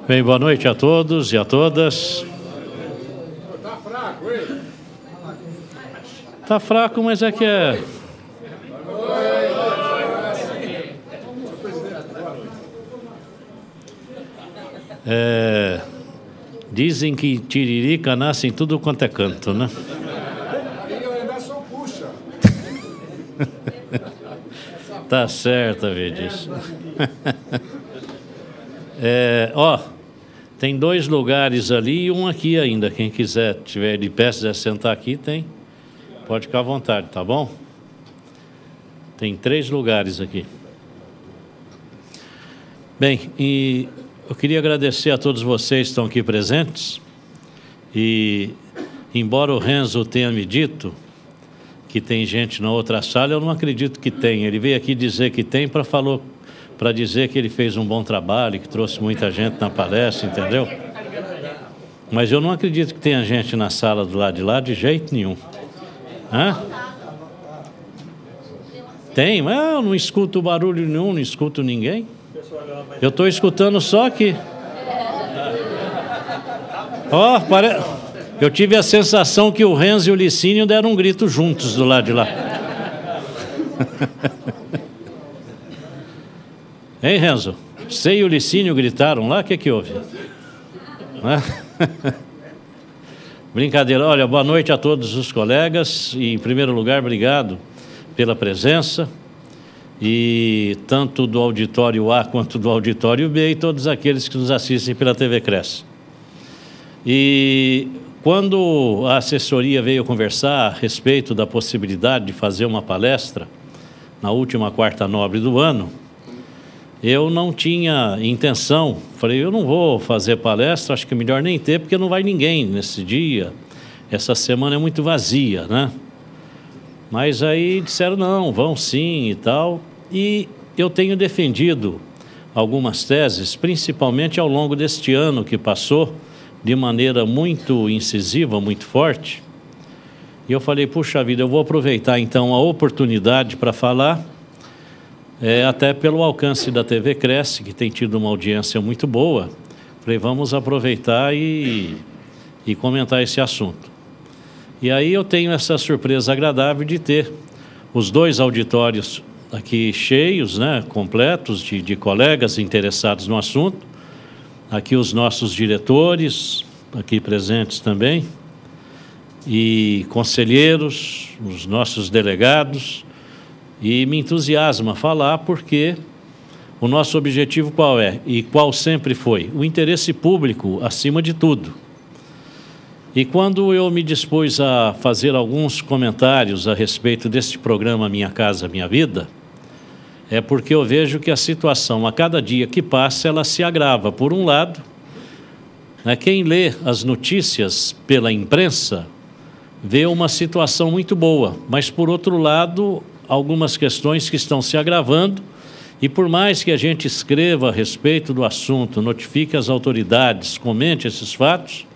Bem, boa noite a todos e a todas. Tá fraco, hein? Tá fraco, mas é que é... Dizem que tiririca nasce em tudo quanto é canto, né? Aí eu ainda sou puxa. Tá certo a ver disso. Tem 2 lugares ali e um aqui ainda. Quem quiser, tiver de pé, quiser sentar aqui, tem. Pode ficar à vontade, tá bom? Tem 3 lugares aqui. Bem, e eu queria agradecer a todos vocês que estão aqui presentes. E, embora o Renzo tenha me dito que tem gente na outra sala, eu não acredito que tem. Ele veio aqui dizer que tem para dizer que ele fez um bom trabalho, que trouxe muita gente na palestra, entendeu? Mas eu não acredito que tenha gente na sala do lado de lá de jeito nenhum. Hã? Tem, mas eu não escuto barulho nenhum, não escuto ninguém. Eu estou escutando só aqui. Eu tive a sensação que o Renzo e o Licínio deram um grito juntos do lado de lá. Hein, Renzo? Você e o Licínio gritaram lá? O que houve? Brincadeira. Olha, boa noite a todos os colegas. E, em primeiro lugar, obrigado pela presença. E tanto do auditório A quanto do auditório B e todos aqueles que nos assistem pela TV Cresce. E quando a assessoria veio conversar a respeito da possibilidade de fazer uma palestra na última quarta nobre do ano, eu não tinha intenção. Falei, eu não vou fazer palestra, acho que é melhor nem ter, porque não vai ninguém nesse dia. Essa semana é muito vazia, né? Mas aí disseram, não, vão sim e tal. E eu tenho defendido algumas teses, principalmente ao longo deste ano que passou, de maneira muito incisiva, muito forte. E eu falei, puxa vida, eu vou aproveitar então a oportunidade para falar, até pelo alcance da TV Cresce, que tem tido uma audiência muito boa. Falei, vamos aproveitar e comentar esse assunto. E aí eu tenho essa surpresa agradável de ter os 2 auditórios aqui cheios, né, completos de colegas interessados no assunto. Aqui os nossos diretores, aqui presentes também, e conselheiros, os nossos delegados. E me entusiasma falar porque o nosso objetivo qual é? E qual sempre foi? O interesse público acima de tudo. E quando eu me dispus a fazer alguns comentários a respeito deste programa Minha Casa Minha Vida, é porque eu vejo que a situação, a cada dia que passa, ela se agrava. Por um lado, quem lê as notícias pela imprensa vê uma situação muito boa, mas, por outro lado, algumas questões que estão se agravando, e por mais que a gente escreva a respeito do assunto, notifique as autoridades, comente esses fatos,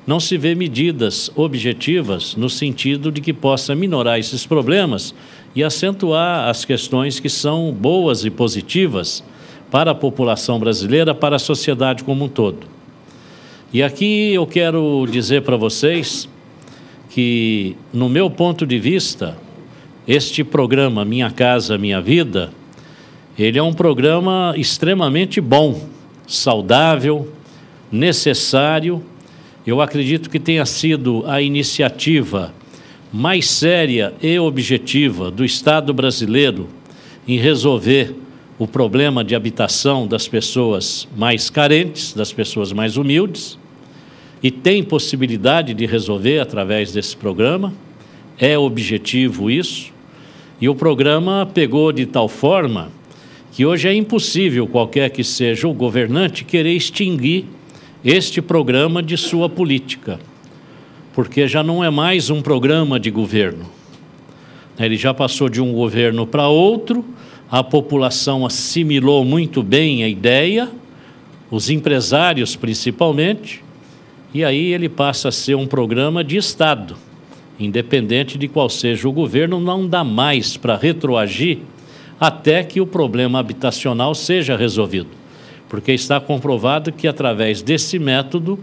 não se vê medidas objetivas no sentido de que possa minorar esses problemas e acentuar as questões que são boas e positivas para a população brasileira, para a sociedade como um todo. E aqui eu quero dizer para vocês que, no meu ponto de vista, este programa Minha Casa Minha Vida, ele é um programa extremamente bom, saudável, necessário. Eu acredito que tenha sido a iniciativa mais séria e objetiva do Estado brasileiro em resolver o problema de habitação das pessoas mais carentes, das pessoas mais humildes, e tem possibilidade de resolver através desse programa. É objetivo isso, e o programa pegou de tal forma que hoje é impossível qualquer que seja o governante querer extinguir este programa de sua política, porque já não é mais um programa de governo. Ele já passou de um governo para outro, a população assimilou muito bem a ideia, os empresários principalmente, e aí ele passa a ser um programa de Estado. Independente de qual seja o governo, não dá mais para retroagir até que o problema habitacional seja resolvido. porque está comprovado que, através desse método,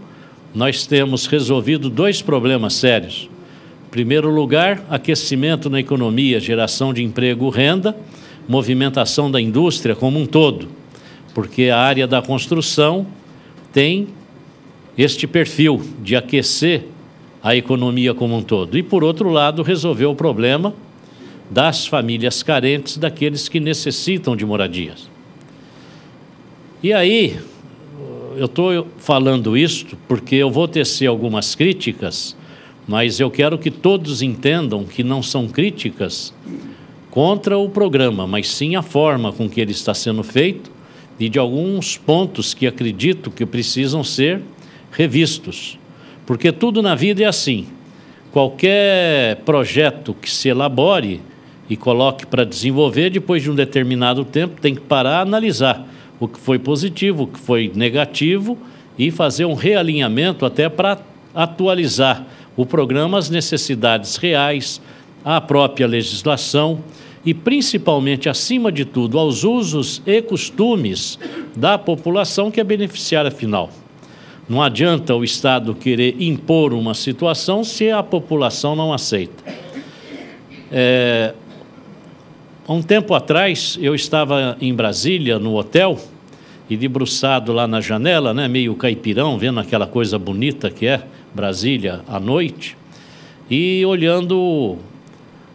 nós temos resolvido 2 problemas sérios. Em primeiro lugar, aquecimento na economia, geração de emprego, renda, movimentação da indústria como um todo, porque a área da construção tem este perfil de aquecer a economia como um todo. E, por outro lado, resolver o problema das famílias carentes, daqueles que necessitam de moradias. E aí, eu estou falando isto porque eu vou tecer algumas críticas, mas eu quero que todos entendam que não são críticas contra o programa, mas sim a forma com que ele está sendo feito e de alguns pontos que acredito que precisam ser revistos. Porque tudo na vida é assim. Qualquer projeto que se elabore e coloque para desenvolver, depois de um determinado tempo, tem que parar, analisar o que foi positivo, o que foi negativo e fazer um realinhamento até para atualizar o programa às necessidades reais, à própria legislação e, principalmente, acima de tudo, aos usos e costumes da população que é beneficiária final. Não adianta o Estado querer impor uma situação se a população não aceita. Há um tempo atrás, eu estava em Brasília, no hotel, e debruçado lá na janela, né, meio caipirão, vendo aquela coisa bonita que é Brasília à noite, e olhando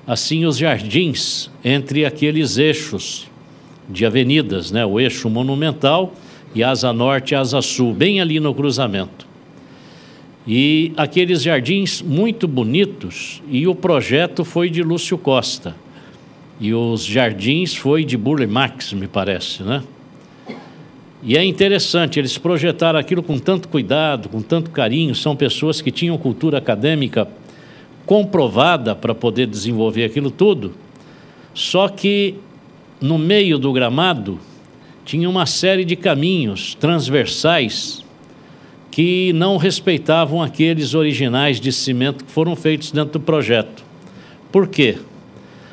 assim os jardins entre aqueles eixos de avenidas, né, o eixo monumental e Asa Norte e Asa Sul, bem ali no cruzamento. E aqueles jardins muito bonitos, e o projeto foi de Lúcio Costa. E os jardins foi de Burle Marx, me parece, né? E é interessante, eles projetaram aquilo com tanto cuidado, com tanto carinho, são pessoas que tinham cultura acadêmica comprovada para poder desenvolver aquilo tudo, só que no meio do gramado tinha uma série de caminhos transversais que não respeitavam aqueles originais de cimento que foram feitos dentro do projeto. Por quê?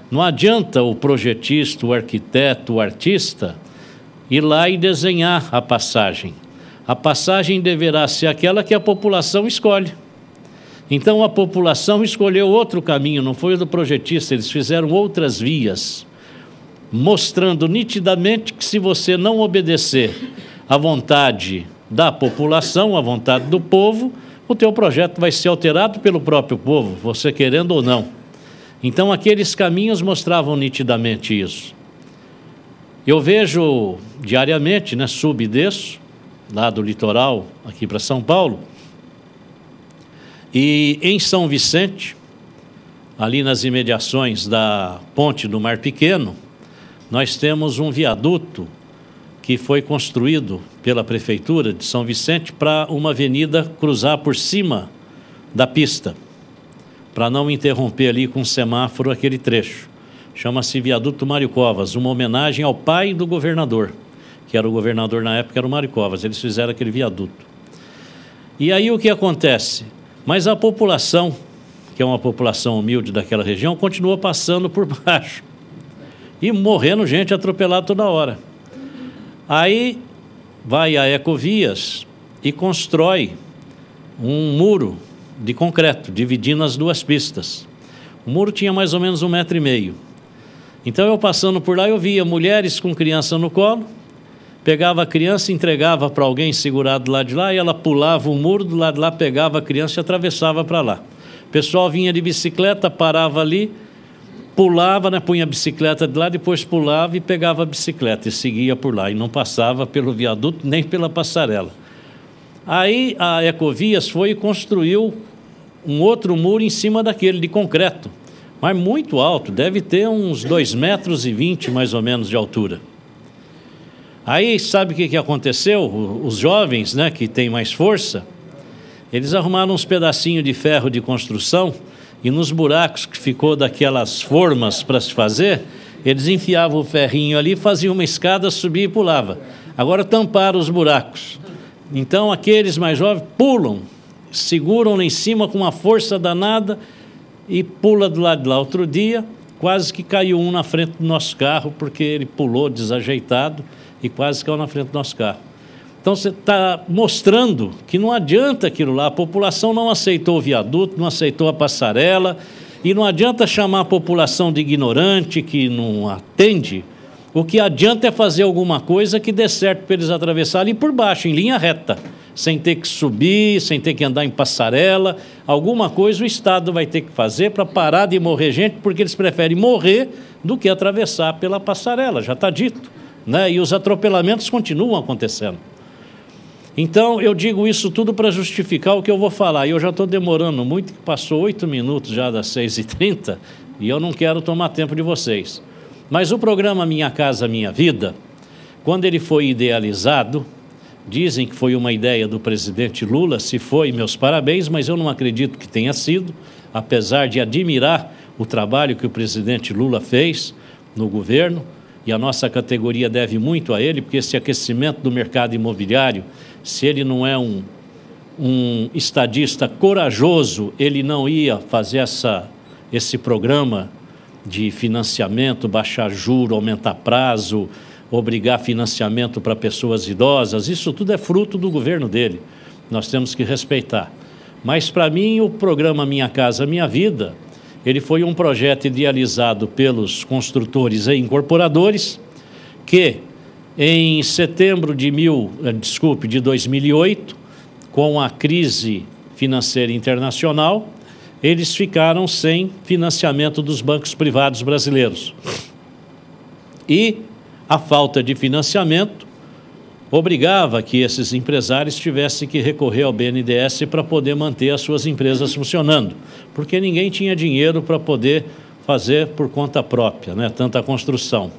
Não adianta o projetista, o arquiteto, o artista ir lá e desenhar a passagem. A passagem deverá ser aquela que a população escolhe. Então a população escolheu outro caminho, não foi o do projetista, eles fizeram outras vias, mostrando nitidamente que se você não obedecer à vontade da população, à vontade do povo, o teu projeto vai ser alterado pelo próprio povo, você querendo ou não. Então aqueles caminhos mostravam nitidamente isso. Eu vejo diariamente, né, subo e desço, lá do litoral, aqui para São Paulo, e em São Vicente, ali nas imediações da Ponte do Mar Pequeno, nós temos um viaduto que foi construído pela Prefeitura de São Vicente para uma avenida cruzar por cima da pista, para não interromper ali com um semáforo aquele trecho. Chama-se Viaduto Mário Covas, uma homenagem ao pai do governador, que era o governador na época, era o Mário Covas. Eles fizeram aquele viaduto. E aí o que acontece? Mas a população, que é uma população humilde daquela região, continuou passando por baixo e morrendo gente atropelada toda hora. Aí vai a Ecovias e constrói um muro de concreto, dividindo as duas pistas. O muro tinha mais ou menos 1,5 metro. Então eu passando por lá, eu via mulheres com criança no colo, pegava a criança, entregava para alguém segurado do lado de lá, e ela pulava o muro, do lado de lá pegava a criança e atravessava para lá. O pessoal vinha de bicicleta, parava ali, pulava, né, punha a bicicleta de lá, depois pulava e pegava a bicicleta e seguia por lá, e não passava pelo viaduto nem pela passarela. Aí a Ecovias foi e construiu um outro muro em cima daquele, de concreto, mas muito alto, deve ter uns 2,20 metros mais ou menos de altura. Aí sabe o que aconteceu? Os jovens, né, que têm mais força, eles arrumaram uns pedacinhos de ferro de construção e nos buracos que ficou daquelas formas para se fazer, eles enfiavam o ferrinho ali, faziam uma escada, subia e pulava. Agora tamparam os buracos. Então aqueles mais jovens pulam, seguram lá em cima com uma força danada e pula do lado de lá. Outro dia, quase que caiu um na frente do nosso carro, porque ele pulou desajeitado e quase caiu na frente do nosso carro. Então, você está mostrando que não adianta aquilo lá, a população não aceitou o viaduto, não aceitou a passarela, e não adianta chamar a população de ignorante, que não atende. O que adianta é fazer alguma coisa que dê certo para eles atravessarem por baixo, em linha reta, sem ter que subir, sem ter que andar em passarela. Alguma coisa o Estado vai ter que fazer para parar de morrer gente, porque eles preferem morrer do que atravessar pela passarela, já está dito, né? E os atropelamentos continuam acontecendo. Então, eu digo isso tudo para justificar o que eu vou falar. E eu já estou demorando muito, passou 8 minutos já das 6h30, e eu não quero tomar tempo de vocês. Mas o programa Minha Casa Minha Vida, quando ele foi idealizado, dizem que foi uma ideia do presidente Lula. Se foi, meus parabéns, mas eu não acredito que tenha sido, apesar de admirar o trabalho que o presidente Lula fez no governo, e a nossa categoria deve muito a ele, porque esse aquecimento do mercado imobiliário, se ele não é um estadista corajoso, ele não ia fazer esse programa de financiamento, baixar juro, aumentar prazo, obrigar financiamento para pessoas idosas. Isso tudo é fruto do governo dele, nós temos que respeitar. Mas, para mim, o programa Minha Casa Minha Vida, ele foi um projeto idealizado pelos construtores e incorporadores, que em setembro de 2008, com a crise financeira internacional, eles ficaram sem financiamento dos bancos privados brasileiros. E a falta de financiamento obrigava que esses empresários tivessem que recorrer ao BNDES para poder manter as suas empresas funcionando, porque ninguém tinha dinheiro para poder fazer por conta própria, né, tanta construção.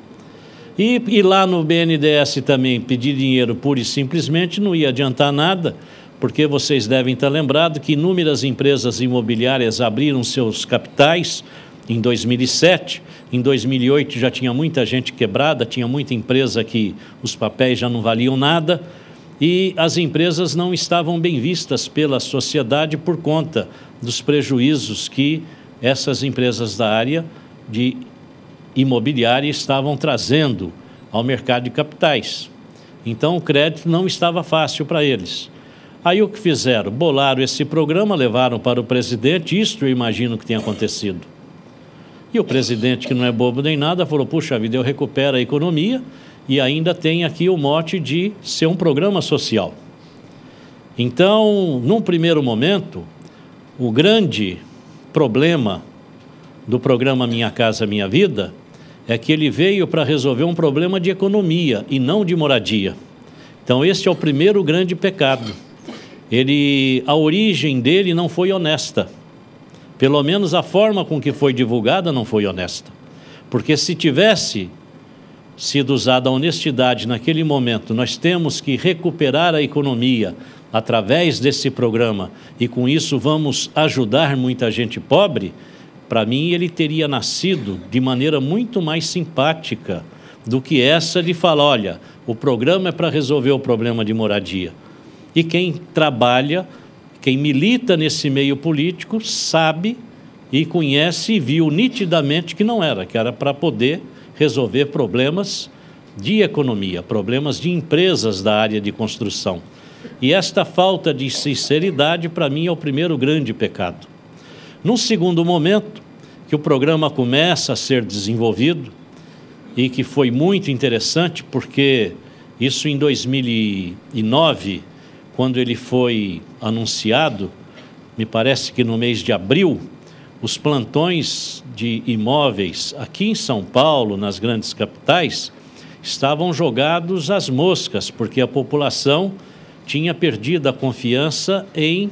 E lá no BNDES também pedir dinheiro pura e simplesmente não ia adiantar nada, porque vocês devem estar lembrados que inúmeras empresas imobiliárias abriram seus capitais em 2007, em 2008 já tinha muita gente quebrada, tinha muita empresa que os papéis já não valiam nada, e as empresas não estavam bem vistas pela sociedade por conta dos prejuízos que essas empresas da área de imobiliária estavam trazendo ao mercado de capitais. Então o crédito não estava fácil para eles. Aí o que fizeram? Bolaram esse programa, levaram para o presidente, isto eu imagino que tenha acontecido. E o presidente, que não é bobo nem nada, falou, puxa vida, eu recupero a economia e ainda tem aqui o mote de ser um programa social. Então, num primeiro momento, o grande problema do programa Minha Casa Minha Vida é que ele veio para resolver um problema de economia e não de moradia. Então, esse é o primeiro grande pecado. A origem dele não foi honesta. Pelo menos a forma com que foi divulgada não foi honesta. Porque se tivesse sido usada a honestidade naquele momento, nós temos que recuperar a economia através desse programa e com isso vamos ajudar muita gente pobre, para mim ele teria nascido de maneira muito mais simpática do que essa de falar, olha, o programa é para resolver o problema de moradia. E quem trabalha, quem milita nesse meio político, sabe e conhece e viu nitidamente que não era, que era para poder resolver problemas de economia, problemas de empresas da área de construção. E esta falta de sinceridade, para mim, é o primeiro grande pecado. Num segundo momento, que o programa começa a ser desenvolvido, e que foi muito interessante, porque isso em 2009, quando ele foi anunciado, me parece que no mês de abril, os plantões de imóveis aqui em São Paulo, nas grandes capitais, estavam jogados às moscas, porque a população tinha perdido a confiança em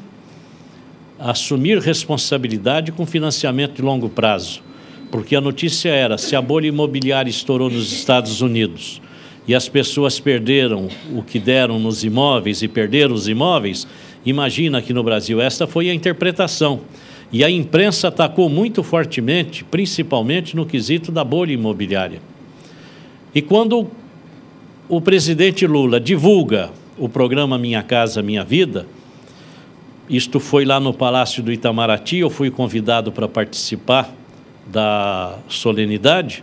assumir responsabilidade com financiamento de longo prazo. Porque a notícia era, se a bolha imobiliária estourou nos Estados Unidos e as pessoas perderam o que deram nos imóveis e perderam os imóveis, imagina aqui no Brasil, esta foi a interpretação. E a imprensa atacou muito fortemente, principalmente no quesito da bolha imobiliária. E quando o presidente Lula divulga o programa Minha Casa Minha Vida, isto foi lá no Palácio do Itamaraty, eu fui convidado para participar da solenidade.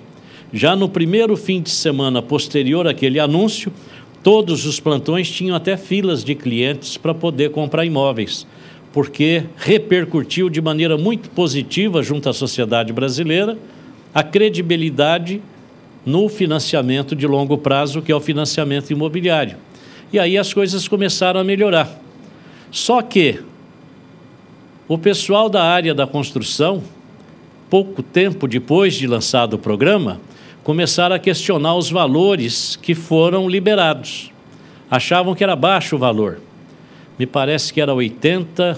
Já no primeiro fim de semana posterior àquele anúncio, todos os plantões tinham até filas de clientes para poder comprar imóveis, porque repercutiu de maneira muito positiva junto à sociedade brasileira a credibilidade no financiamento de longo prazo, que é o financiamento imobiliário. E aí as coisas começaram a melhorar. Só que o pessoal da área da construção, pouco tempo depois de lançado o programa, começaram a questionar os valores que foram liberados. Achavam que era baixo o valor. Me parece que era 80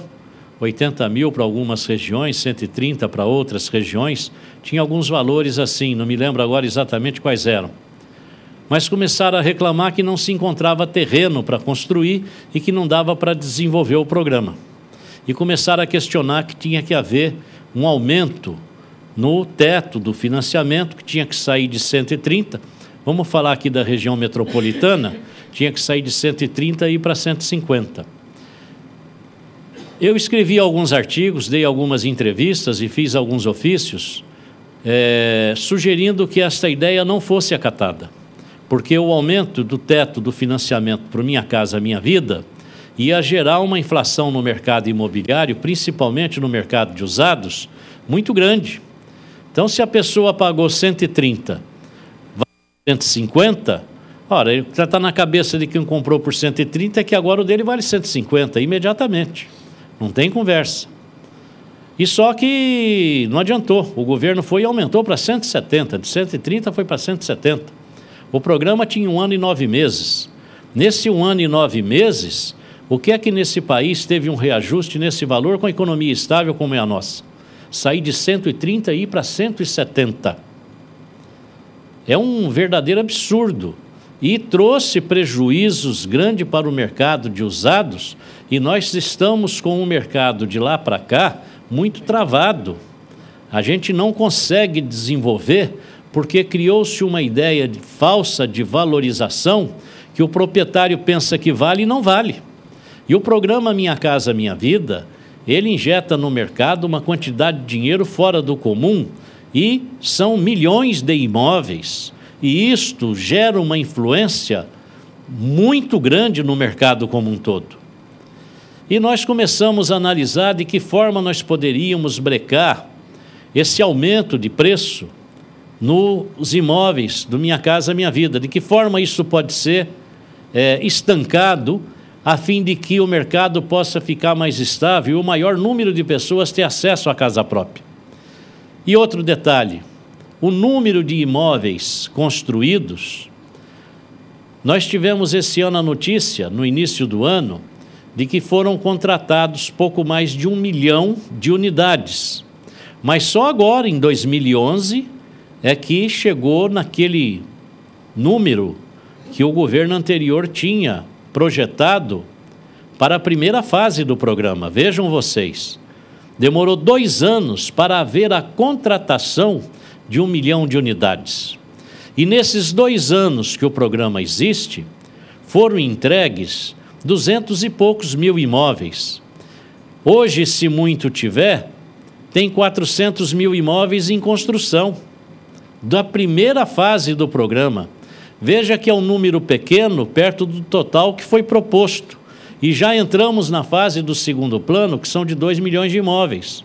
mil para algumas regiões, 130 para outras regiões. Tinha alguns valores assim, não me lembro agora exatamente quais eram. Mas começaram a reclamar que não se encontrava terreno para construir e que não dava para desenvolver o programa. E começaram a questionar que tinha que haver um aumento no teto do financiamento, que tinha que sair de 130. Vamos falar aqui da região metropolitana, tinha que sair de 130 e ir para 150. Eu escrevi alguns artigos, dei algumas entrevistas e fiz alguns ofícios, sugerindo que esta ideia não fosse acatada, porque o aumento do teto do financiamento para Minha Casa Minha Vida ia gerar uma inflação no mercado imobiliário, principalmente no mercado de usados, muito grande. Então, se a pessoa pagou 130, vai 150, ora, ele já está na cabeça de quem comprou por 130, é que agora o dele vale 150, imediatamente. Não tem conversa. E só que não adiantou. O governo foi e aumentou para 170, de 130 foi para 170. O programa tinha 1 ano e 9 meses. Nesse 1 ano e 9 meses, o que é que nesse país teve um reajuste nesse valor com a economia estável como é a nossa? Sair de 130 e ir para 170. É um verdadeiro absurdo. E trouxe prejuízos grandes para o mercado de usados, e nós estamos com o mercado de lá para cá muito travado. A gente não consegue desenvolver porque criou-se uma ideia falsa de valorização que o proprietário pensa que vale e não vale. E o programa Minha Casa Minha Vida, ele injeta no mercado uma quantidade de dinheiro fora do comum e são milhões de imóveis. E isto gera uma influência muito grande no mercado como um todo. E nós começamos a analisar de que forma nós poderíamos brecar esse aumento de preço nos imóveis do Minha Casa Minha Vida, de que forma isso pode ser estancado, a fim de que o mercado possa ficar mais estável e o maior número de pessoas ter acesso à casa própria. E outro detalhe, o número de imóveis construídos, nós tivemos esse ano a notícia, no início do ano, de que foram contratados pouco mais de 1 milhão de unidades. Mas só agora, em 2011, é que chegou naquele número que o governo anterior tinha projetado para a primeira fase do programa. Vejam vocês, demorou 2 anos para haver a contratação de 1 milhão de unidades. E nesses 2 anos que o programa existe, foram entregues 200 e poucos mil imóveis. Hoje, se muito tiver, tem 400 mil imóveis em construção, da primeira fase do programa. Veja que é um número pequeno, perto do total que foi proposto. E já entramos na fase do segundo plano, que são de 2 milhões de imóveis,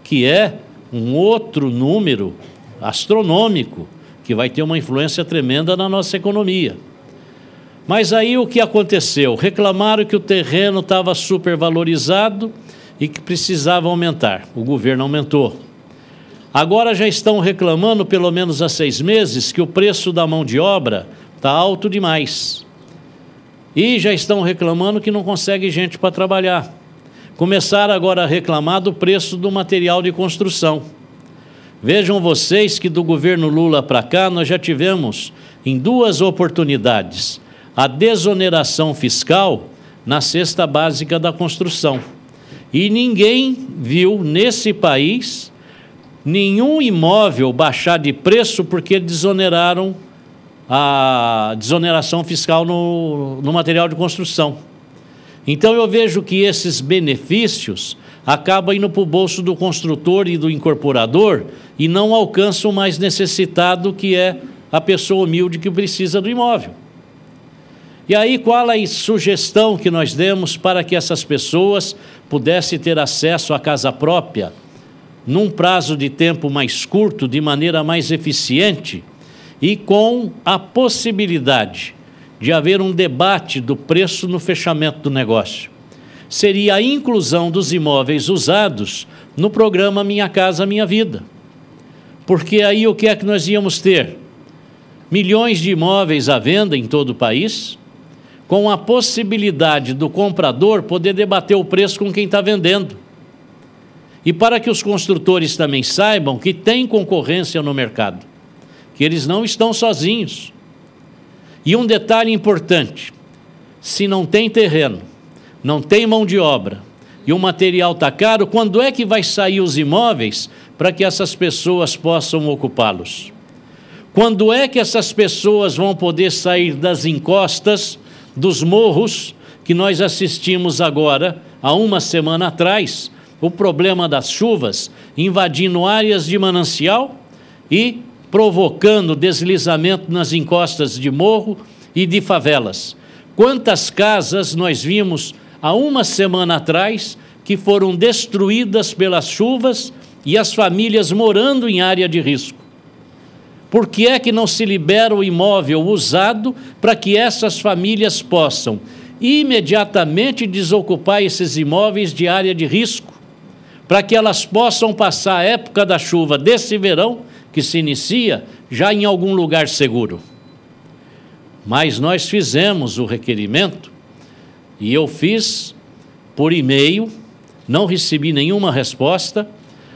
que é um outro número astronômico, que vai ter uma influência tremenda na nossa economia. Mas aí o que aconteceu? Reclamaram que o terreno estava supervalorizado e que precisava aumentar. O governo aumentou. Agora já estão reclamando, pelo menos há 6 meses, que o preço da mão de obra está alto demais. E já estão reclamando que não consegue gente para trabalhar. Começaram agora a reclamar do preço do material de construção. Vejam vocês que do governo Lula para cá nós já tivemos, em 2 oportunidades, a desoneração fiscal na cesta básica da construção. E ninguém viu nesse país nenhum imóvel baixar de preço porque desoneraram a desoneração fiscal no material de construção. Então eu vejo que esses benefícios acabam indo para o bolso do construtor e do incorporador e não alcançam o mais necessitado, que é a pessoa humilde que precisa do imóvel. E aí, qual a sugestão que nós demos para que essas pessoas pudessem ter acesso à casa própria num prazo de tempo mais curto, de maneira mais eficiente e com a possibilidade de haver um debate do preço no fechamento do negócio? Seria a inclusão dos imóveis usados no programa Minha Casa Minha Vida. Porque aí o que é que nós íamos ter? Milhões de imóveis à venda em todo o país, com a possibilidade do comprador poder debater o preço com quem está vendendo. E para que os construtores também saibam que tem concorrência no mercado, que eles não estão sozinhos. E um detalhe importante: se não tem terreno, não tem mão de obra e o material está caro, quando é que vai sair os imóveis para que essas pessoas possam ocupá-los? Quando é que essas pessoas vão poder sair das encostas, dos morros, que nós assistimos agora, há uma semana atrás, o problema das chuvas invadindo áreas de manancial e provocando deslizamento nas encostas de morro e de favelas? Quantas casas nós vimos há uma semana atrás que foram destruídas pelas chuvas e as famílias morando em área de risco? Por que é que não se libera o imóvel usado para que essas famílias possam imediatamente desocupar esses imóveis de área de risco, para que elas possam passar a época da chuva desse verão, que se inicia, já em algum lugar seguro? Mas nós fizemos o requerimento, e eu fiz por e-mail, não recebi nenhuma resposta.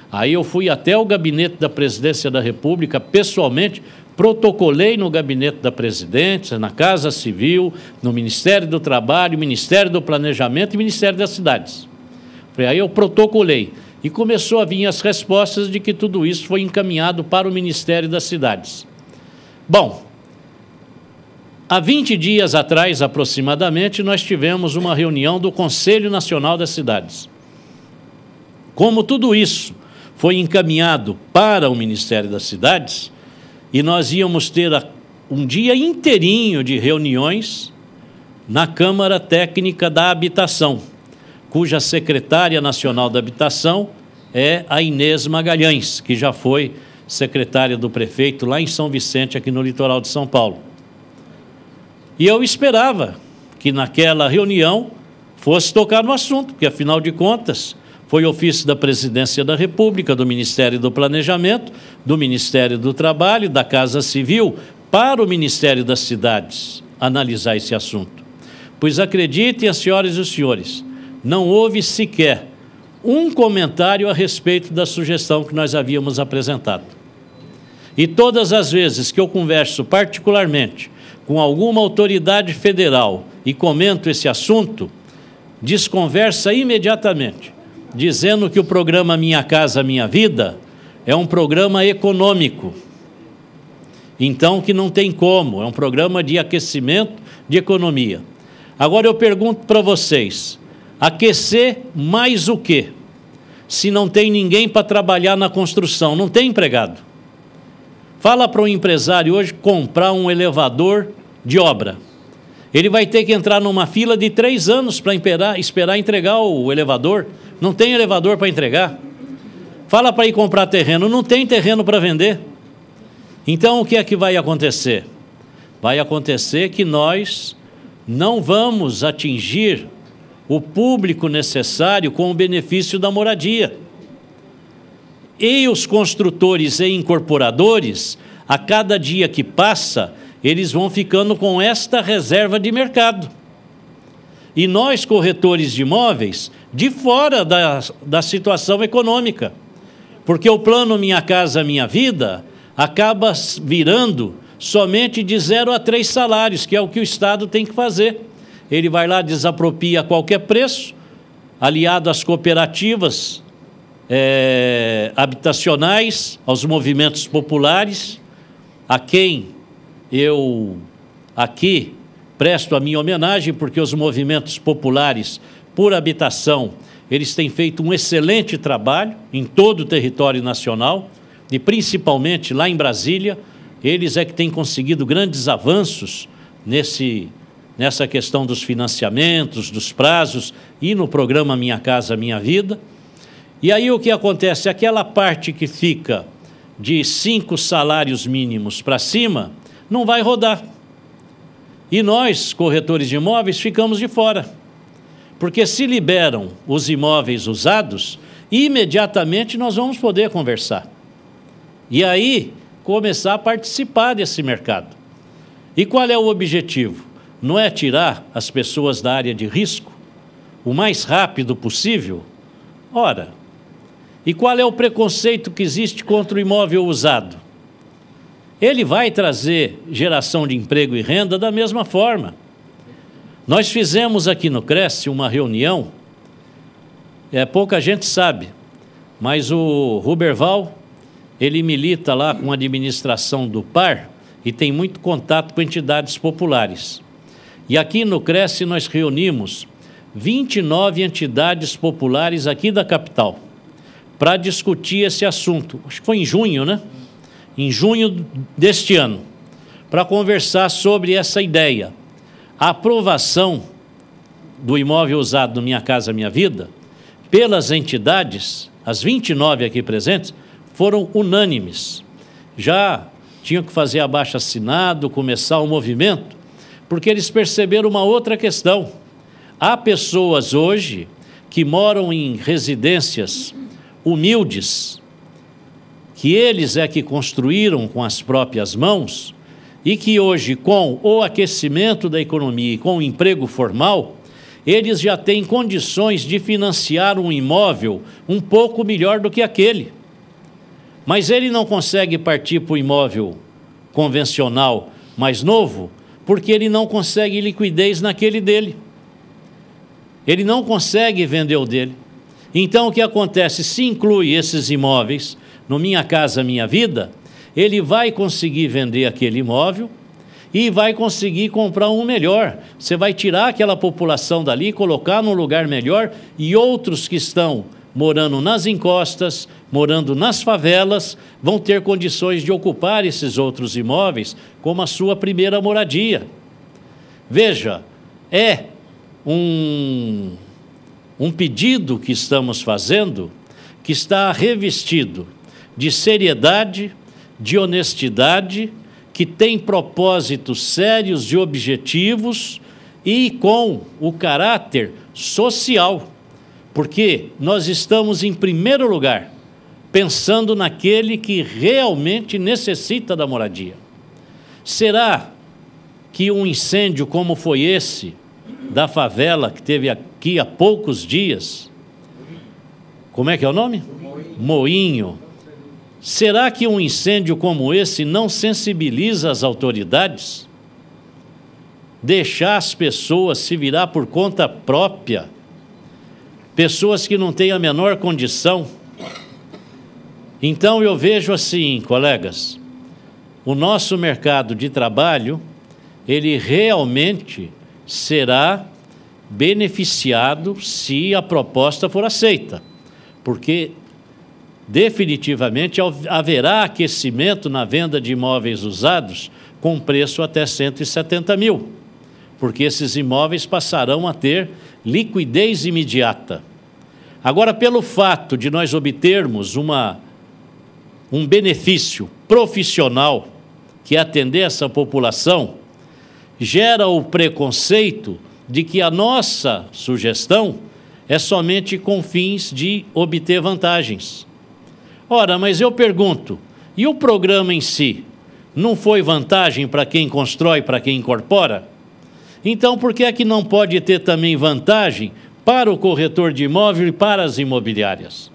Aí eu fui até o gabinete da Presidência da República, pessoalmente, protocolei no gabinete da Presidência, na Casa Civil, no Ministério do Trabalho, Ministério do Planejamento e Ministério das Cidades. Aí eu protocolei e começou a vir as respostas de que tudo isso foi encaminhado para o Ministério das Cidades. Bom, há 20 dias atrás, aproximadamente, nós tivemos uma reunião do Conselho Nacional das Cidades. Como tudo isso foi encaminhado para o Ministério das Cidades, e nós íamos ter um dia inteirinho de reuniões na Câmara Técnica da Habitação, cuja secretária nacional da Habitação é a Inês Magalhães, que já foi secretária do prefeito lá em São Vicente, aqui no litoral de São Paulo. E eu esperava que naquela reunião fosse tocar no assunto, porque, afinal de contas, foi ofício da Presidência da República, do Ministério do Planejamento, do Ministério do Trabalho, da Casa Civil, para o Ministério das Cidades analisar esse assunto. Pois acreditem, as senhoras e os senhores, não houve sequer um comentário a respeito da sugestão que nós havíamos apresentado. E todas as vezes que eu converso particularmente com alguma autoridade federal e comento esse assunto, desconversa imediatamente, dizendo que o programa Minha Casa Minha Vida é um programa econômico. Então, que não tem como, é um programa de aquecimento de economia. Agora eu pergunto para vocês, aquecer mais o quê? Se não tem ninguém para trabalhar na construção, não tem empregado. Fala para um empresário hoje comprar um elevador de obra. Ele vai ter que entrar numa fila de 3 anos para esperar entregar o elevador. Não tem elevador para entregar. Fala para ir comprar terreno, não tem terreno para vender. Então, o que é que vai acontecer? Vai acontecer que nós não vamos atingir o público necessário com o benefício da moradia. E os construtores e incorporadores, a cada dia que passa, eles vão ficando com esta reserva de mercado. E nós, corretores de imóveis, de fora da situação econômica. Porque o plano Minha Casa Minha Vida acaba virando somente de 0 a 3 salários, que é o que o Estado tem que fazer. Ele vai lá, desapropria a qualquer preço, aliado às cooperativas habitacionais, aos movimentos populares, a quem eu aqui presto a minha homenagem, porque os movimentos populares por habitação, eles têm feito um excelente trabalho em todo o território nacional, e principalmente lá em Brasília, eles é que têm conseguido grandes avanços nessa questão dos financiamentos, dos prazos e no programa Minha Casa Minha Vida. E aí o que acontece? Aquela parte que fica de 5 salários mínimos para cima não vai rodar. E nós, corretores de imóveis, ficamos de fora. Porque se liberam os imóveis usados, imediatamente nós vamos poder conversar. E aí começar a participar desse mercado. E qual é o objetivo? Não é tirar as pessoas da área de risco o mais rápido possível? Ora, e qual é o preconceito que existe contra o imóvel usado? Ele vai trazer geração de emprego e renda da mesma forma. Nós fizemos aqui no Cresce uma reunião, pouca gente sabe, mas o Ruberval, ele milita lá com a administração do PAR e tem muito contato com entidades populares. E aqui no Cresce nós reunimos 29 entidades populares aqui da capital para discutir esse assunto. Acho que foi em junho, né? Em junho deste ano, para conversar sobre essa ideia. A aprovação do imóvel usado no Minha Casa Minha Vida, pelas entidades, as 29 aqui presentes, foram unânimes. Já tinham que fazer abaixo-assinado, começar o movimento, porque eles perceberam uma outra questão. Há pessoas hoje que moram em residências humildes, que eles que construíram com as próprias mãos e que hoje, com o aquecimento da economia e com o emprego formal, eles já têm condições de financiar um imóvel um pouco melhor do que aquele. Mas ele não consegue partir para o imóvel convencional mais novo, porque ele não consegue liquidez naquele dele. Ele não consegue vender o dele. Então, o que acontece? Se inclui esses imóveis no Minha Casa Minha Vida, ele vai conseguir vender aquele imóvel e vai conseguir comprar um melhor. Você vai tirar aquela população dali, colocar num lugar melhor, e outros que estão morando nas encostas, morando nas favelas, vão ter condições de ocupar esses outros imóveis como a sua primeira moradia. Veja, é um pedido que estamos fazendo que está revestido de seriedade, de honestidade, que tem propósitos sérios e objetivos e com o caráter social, porque nós estamos, em primeiro lugar, pensando naquele que realmente necessita da moradia. Será que um incêndio como foi esse, da favela que teve aqui há poucos dias, como é que é o nome? Moinho. Será que um incêndio como esse não sensibiliza as autoridades? Deixar as pessoas se virar por conta própria, pessoas que não têm a menor condição. Então eu vejo assim, colegas, o nosso mercado de trabalho, ele realmente será beneficiado se a proposta for aceita, porque definitivamente haverá aquecimento na venda de imóveis usados com preço até 170 mil, porque esses imóveis passarão a ter liquidez imediata. Agora, pelo fato de nós obtermos um benefício profissional que é atender essa população, gera o preconceito de que a nossa sugestão é somente com fins de obter vantagens. Ora, mas eu pergunto, e o programa em si não foi vantagem para quem constrói, para quem incorpora? Então, por que é que não pode ter também vantagem para o corretor de imóvel e para as imobiliárias?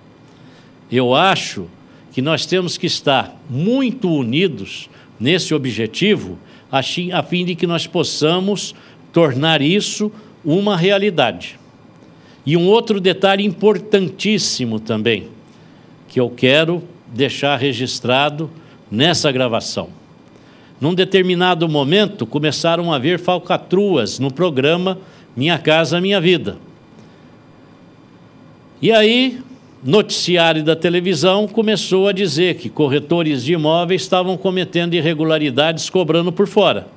Eu acho que nós temos que estar muito unidos nesse objetivo, a fim de que nós possamos tornar isso uma realidade. E um outro detalhe importantíssimo também, que eu quero deixar registrado nessa gravação. Num determinado momento, começaram a haver falcatruas no programa Minha Casa Minha Vida. E aí, noticiário da televisão começou a dizer que corretores de imóveis estavam cometendo irregularidades cobrando por fora.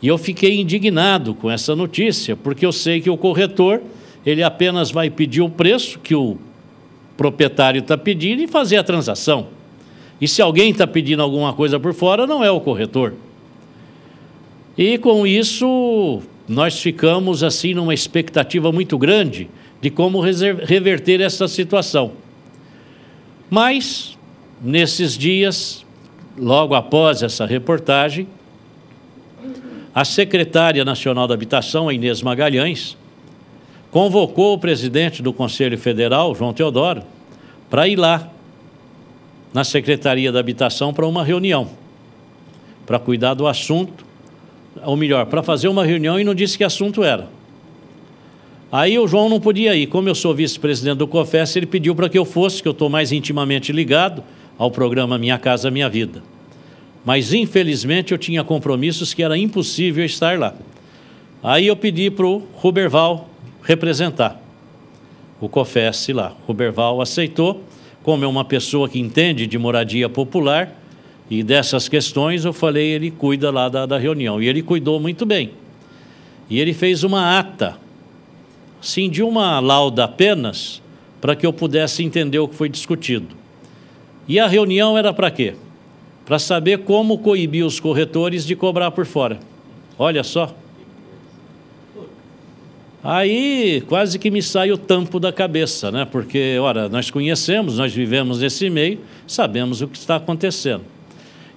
E eu fiquei indignado com essa notícia, porque eu sei que o corretor, ele apenas vai pedir o preço que o proprietário está pedindo e fazer a transação. E se alguém está pedindo alguma coisa por fora, não é o corretor. E com isso, nós ficamos assim numa expectativa muito grande de como reverter essa situação. Mas, nesses dias, logo após essa reportagem, a secretária nacional da Habitação, a Inês Magalhães, convocou o presidente do Conselho Federal, João Teodoro, para ir lá na Secretaria da Habitação para uma reunião, para cuidar do assunto, ou melhor, para fazer uma reunião e não disse que assunto era. Aí o João não podia ir, como eu sou vice-presidente do COFES, ele pediu para que eu fosse, que eu estou mais intimamente ligado ao programa Minha Casa Minha Vida. Mas, infelizmente, eu tinha compromissos que era impossível estar lá. Aí eu pedi para o Ruberval representar o COFES lá. O Ruberval aceitou, como é uma pessoa que entende de moradia popular e dessas questões, eu falei, ele cuida lá da reunião. E ele cuidou muito bem. E ele fez uma ata, sim, de uma lauda apenas, para que eu pudesse entender o que foi discutido. E a reunião era para quê? Para saber como coibir os corretores de cobrar por fora. Olha só. Aí quase que me sai o tampo da cabeça, né? Porque, ora, nós conhecemos, nós vivemos nesse meio, sabemos o que está acontecendo.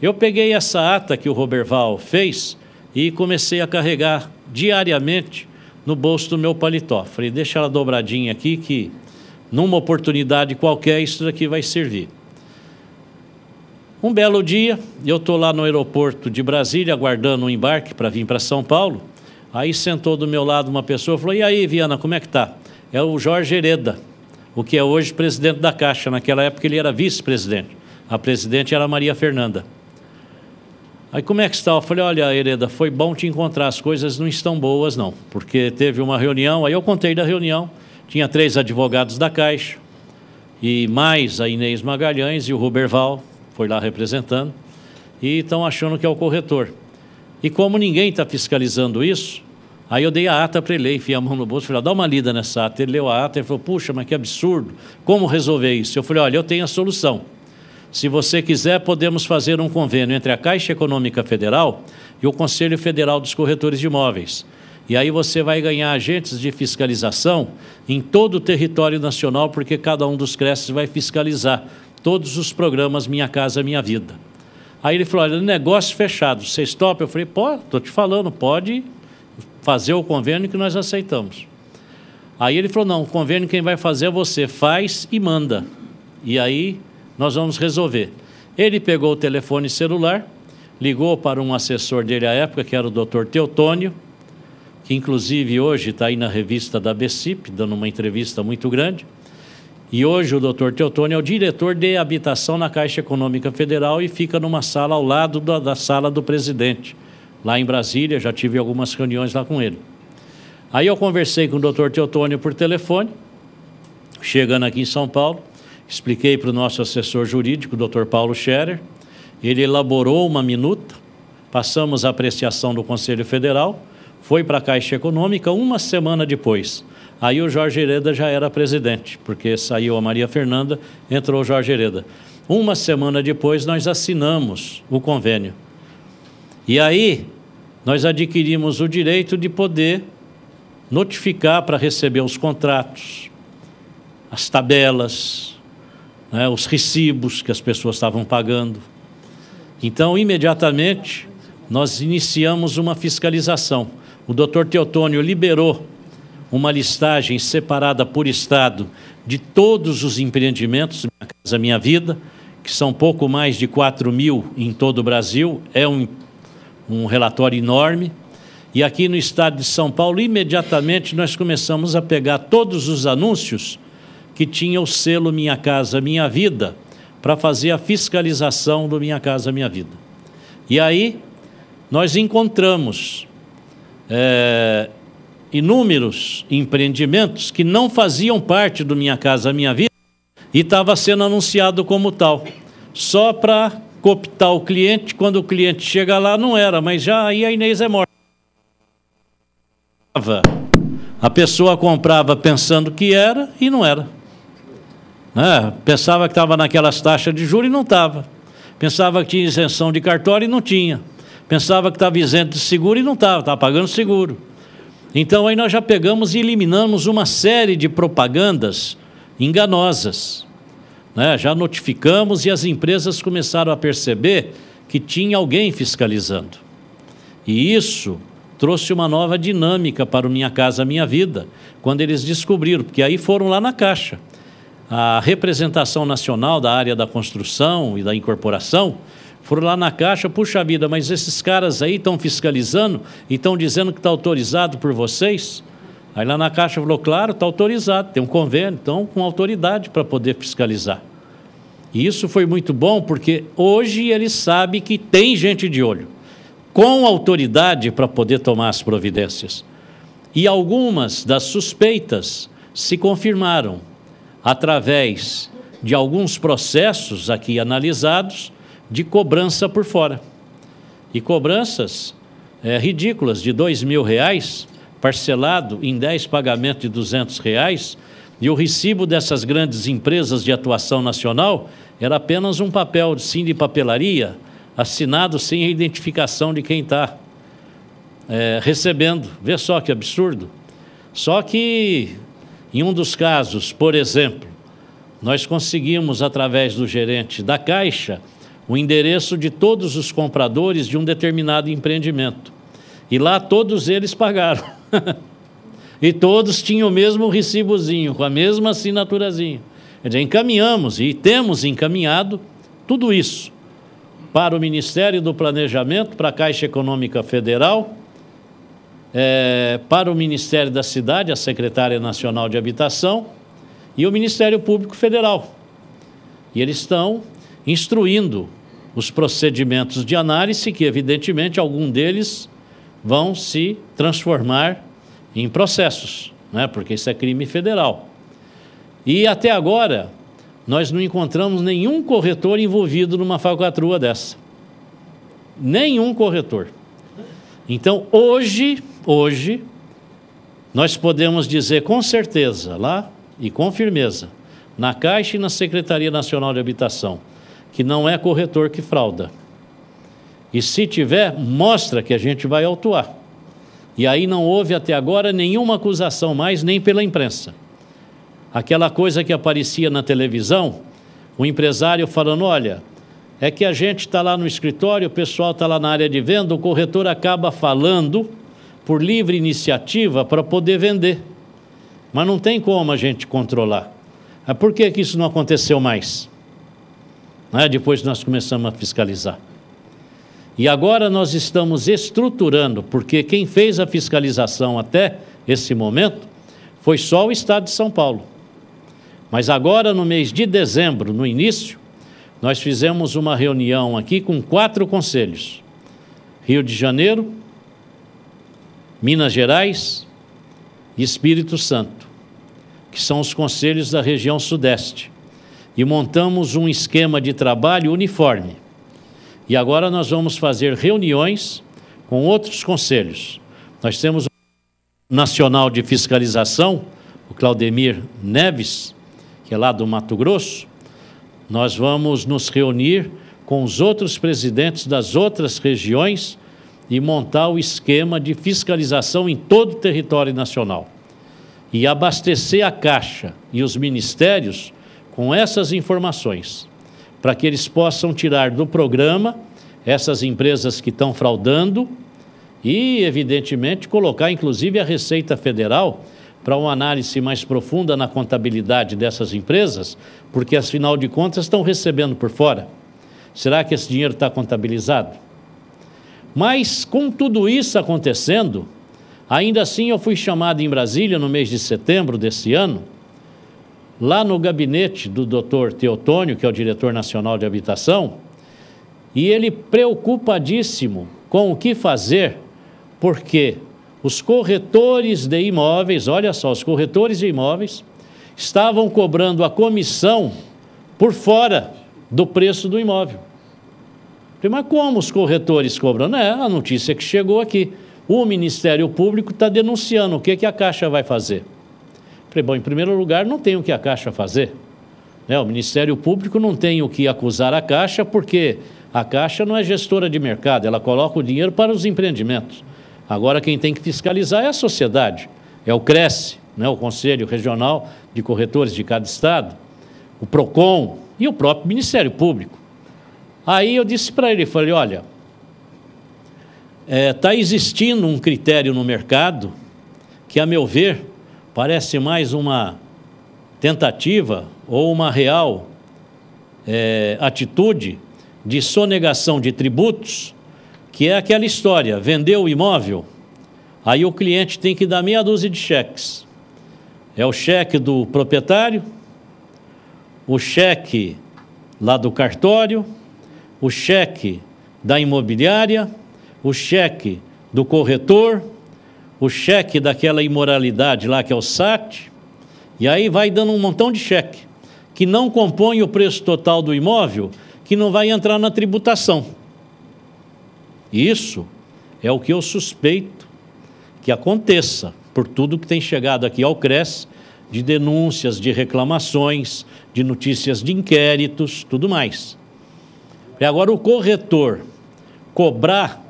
Eu peguei essa ata que o Roberval fez e comecei a carregar diariamente no bolso do meu paletó. Falei, deixa ela dobradinha aqui que numa oportunidade qualquer isso daqui vai servir. Um belo dia, eu estou lá no aeroporto de Brasília, aguardando um embarque para vir para São Paulo. Aí sentou do meu lado uma pessoa e falou, e aí, Viana, como é que tá? É o Jorge Hereda, o que é hoje presidente da Caixa. Naquela época ele era vice-presidente. A presidente era a Maria Fernanda. Aí, como é que está? Eu falei, olha, Hereda, foi bom te encontrar, as coisas não estão boas, não. Porque teve uma reunião, aí eu contei da reunião, tinha 3 advogados da Caixa, e mais a Inês Magalhães e o Ruberval, foi lá representando, e estão achando que é o corretor. E como ninguém está fiscalizando isso, aí eu dei a ata para ele, enfiei a mão no bolso e falei, dá uma lida nessa ata. Ele leu a ata e falou, puxa, mas que absurdo, como resolver isso? Eu falei, olha, eu tenho a solução. Se você quiser, podemos fazer um convênio entre a Caixa Econômica Federal e o Conselho Federal dos Corretores de Imóveis. E aí você vai ganhar agentes de fiscalização em todo o território nacional, porque cada um dos CRESs vai fiscalizar todos os programas Minha Casa Minha Vida. Aí ele falou, olha, negócio fechado, vocês topam? Eu falei, pô, estou te falando, pode fazer o convênio que nós aceitamos. Aí ele falou, não, o convênio quem vai fazer é você, faz e manda. E aí nós vamos resolver. Ele pegou o telefone celular, ligou para um assessor dele à época, que era o Dr. Teotônio, que inclusive hoje está aí na revista da BCIP, dando uma entrevista muito grande. E hoje o Dr. Teotônio é o diretor de habitação na Caixa Econômica Federal e fica numa sala ao lado da sala do presidente, lá em Brasília, já tive algumas reuniões lá com ele. Aí eu conversei com o Dr. Teotônio por telefone, chegando aqui em São Paulo, expliquei para o nosso assessor jurídico, o Dr. Paulo Scherer, ele elaborou uma minuta, passamos a apreciação do Conselho Federal, foi para a Caixa Econômica uma semana depois. Aí o Jorge Hereda já era presidente, porque saiu a Maria Fernanda, entrou o Jorge Hereda. Uma semana depois nós assinamos o convênio. E aí nós adquirimos o direito de poder notificar para receber os contratos, as tabelas, né, os recibos que as pessoas estavam pagando. Então, imediatamente, nós iniciamos uma fiscalização. O doutor Teotônio liberou uma listagem separada por estado de todos os empreendimentos Minha Casa Minha Vida, que são pouco mais de 4.000 em todo o Brasil, é um relatório enorme. E aqui no estado de São Paulo, imediatamente nós começamos a pegar todos os anúncios que tinham o selo Minha Casa Minha Vida, para fazer a fiscalização do Minha Casa Minha Vida. E aí nós encontramos inúmeros empreendimentos que não faziam parte do Minha Casa Minha Vida e estava sendo anunciado como tal, só para cooptar o cliente. Quando o cliente chega lá, não era, mas já aí a Inês é morta. A pessoa comprava pensando que era e não era. Pensava que estava naquelas taxas de juros e não estava. Pensava que tinha isenção de cartório e não tinha. Pensava que estava isento de seguro e não estava pagando seguro. Então, aí nós já pegamos e eliminamos uma série de propagandas enganosas. Já notificamos e as empresas começaram a perceber que tinha alguém fiscalizando. E isso trouxe uma nova dinâmica para o Minha Casa Minha Vida, quando eles descobriram, porque aí foram lá na Caixa. A representação nacional da área da construção e da incorporação foram lá na Caixa, puxa vida, mas esses caras aí estão fiscalizando e estão dizendo que está autorizado por vocês? Aí lá na Caixa falou, claro, está autorizado, tem um convênio, então com autoridade para poder fiscalizar. E isso foi muito bom, porque hoje ele sabe que tem gente de olho, com autoridade para poder tomar as providências. E algumas das suspeitas se confirmaram através de alguns processos aqui analisados de cobrança por fora. E cobranças ridículas, de R$2.000, parcelado em 10 pagamentos de R$200, e o recibo dessas grandes empresas de atuação nacional era apenas um papel, sim, de papelaria, assinado sem a identificação de quem está recebendo. Vê só que absurdo. Só que, em um dos casos, por exemplo, nós conseguimos, através do gerente da Caixa, o endereço de todos os compradores de um determinado empreendimento. E lá todos eles pagaram. E todos tinham o mesmo recibozinho, com a mesma assinaturazinha. Quer dizer, encaminhamos e temos encaminhado tudo isso para o Ministério do Planejamento, para a Caixa Econômica Federal, para o Ministério da Cidade, a Secretária Nacional de Habitação, e o Ministério Público Federal. E eles estão instruindo os procedimentos de análise, que evidentemente algum deles vão se transformar em processos, porque isso é crime federal. E até agora, nós não encontramos nenhum corretor envolvido numa falcatrua dessa. Nenhum corretor. Então, hoje, nós podemos dizer com certeza, lá e com firmeza, na Caixa e na Secretaria Nacional de Habitação, que não é corretor que frauda. E se tiver, mostra que a gente vai autuar. E aí não houve até agora nenhuma acusação mais, nem pela imprensa. Aquela coisa que aparecia na televisão, o empresário falando, olha, é que a gente está lá no escritório, o pessoal está lá na área de venda, o corretor acaba falando por livre iniciativa para poder vender. Mas não tem como a gente controlar. Por que isso não aconteceu mais? Depois nós começamos a fiscalizar. E agora nós estamos estruturando, porque quem fez a fiscalização até esse momento foi só o Estado de São Paulo. Mas agora, no mês de dezembro, no início, nós fizemos uma reunião aqui com 4 conselhos. Rio de Janeiro, Minas Gerais e Espírito Santo, que são os conselhos da região Sudeste. E montamos um esquema de trabalho uniforme. E agora nós vamos fazer reuniões com outros conselhos. Nós temos o Nacional de Fiscalização, o Claudemir Neves, que é lá do Mato Grosso. Nós vamos nos reunir com os outros presidentes das outras regiões e montar o esquema de fiscalização em todo o território nacional. E abastecer a Caixa e os ministérios com essas informações, para que eles possam tirar do programa essas empresas que estão fraudando e, evidentemente, colocar, inclusive, a Receita Federal para uma análise mais profunda na contabilidade dessas empresas, porque, afinal de contas, estão recebendo por fora. Será que esse dinheiro está contabilizado? Mas, com tudo isso acontecendo, ainda assim eu fui chamado em Brasília, no mês de setembro desse ano, lá no gabinete do Dr. Teotônio, que é o diretor nacional de habitação, e ele preocupadíssimo com o que fazer, porque os corretores de imóveis, olha só, os corretores de imóveis estavam cobrando a comissão por fora do preço do imóvel. Mas como os corretores cobram? A notícia que chegou aqui. O Ministério Público está denunciando. O que a Caixa vai fazer? Falei, bom, em primeiro lugar, não tem o que a Caixa fazer. O Ministério Público não tem o que acusar a Caixa, porque a Caixa não é gestora de mercado, ela coloca o dinheiro para os empreendimentos. Agora, quem tem que fiscalizar é a sociedade, é o CRECE, o Conselho Regional de Corretores de cada estado, o PROCON e o próprio Ministério Público. Aí eu disse para ele, falei, olha, está existindo um critério no mercado que, a meu ver, parece mais uma tentativa ou uma real atitude de sonegação de tributos, que é aquela história, vendeu o imóvel, aí o cliente tem que dar meia dúzia de cheques. É o cheque do proprietário, o cheque lá do cartório, o cheque da imobiliária, o cheque do corretor, o cheque daquela imoralidade lá que é o SAT, e aí vai dando um montão de cheque, que não compõe o preço total do imóvel, que não vai entrar na tributação. Isso é o que eu suspeito que aconteça, por tudo que tem chegado aqui ao CRECE, de denúncias, de reclamações, de notícias de inquéritos, tudo mais. E agora o corretor cobrar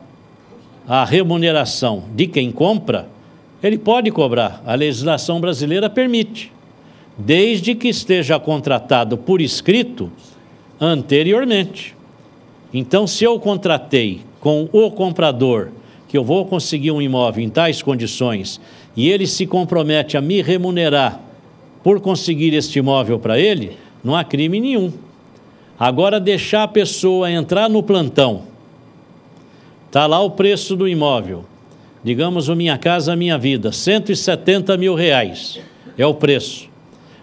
a remuneração de quem compra, ele pode cobrar, a legislação brasileira permite, desde que esteja contratado por escrito anteriormente. Então, se eu contratei com o comprador que eu vou conseguir um imóvel em tais condições e ele se compromete a me remunerar por conseguir este imóvel para ele, não há crime nenhum. Agora, deixar a pessoa entrar no plantão, está lá o preço do imóvel, digamos o Minha Casa Minha Vida, R$170 mil é o preço.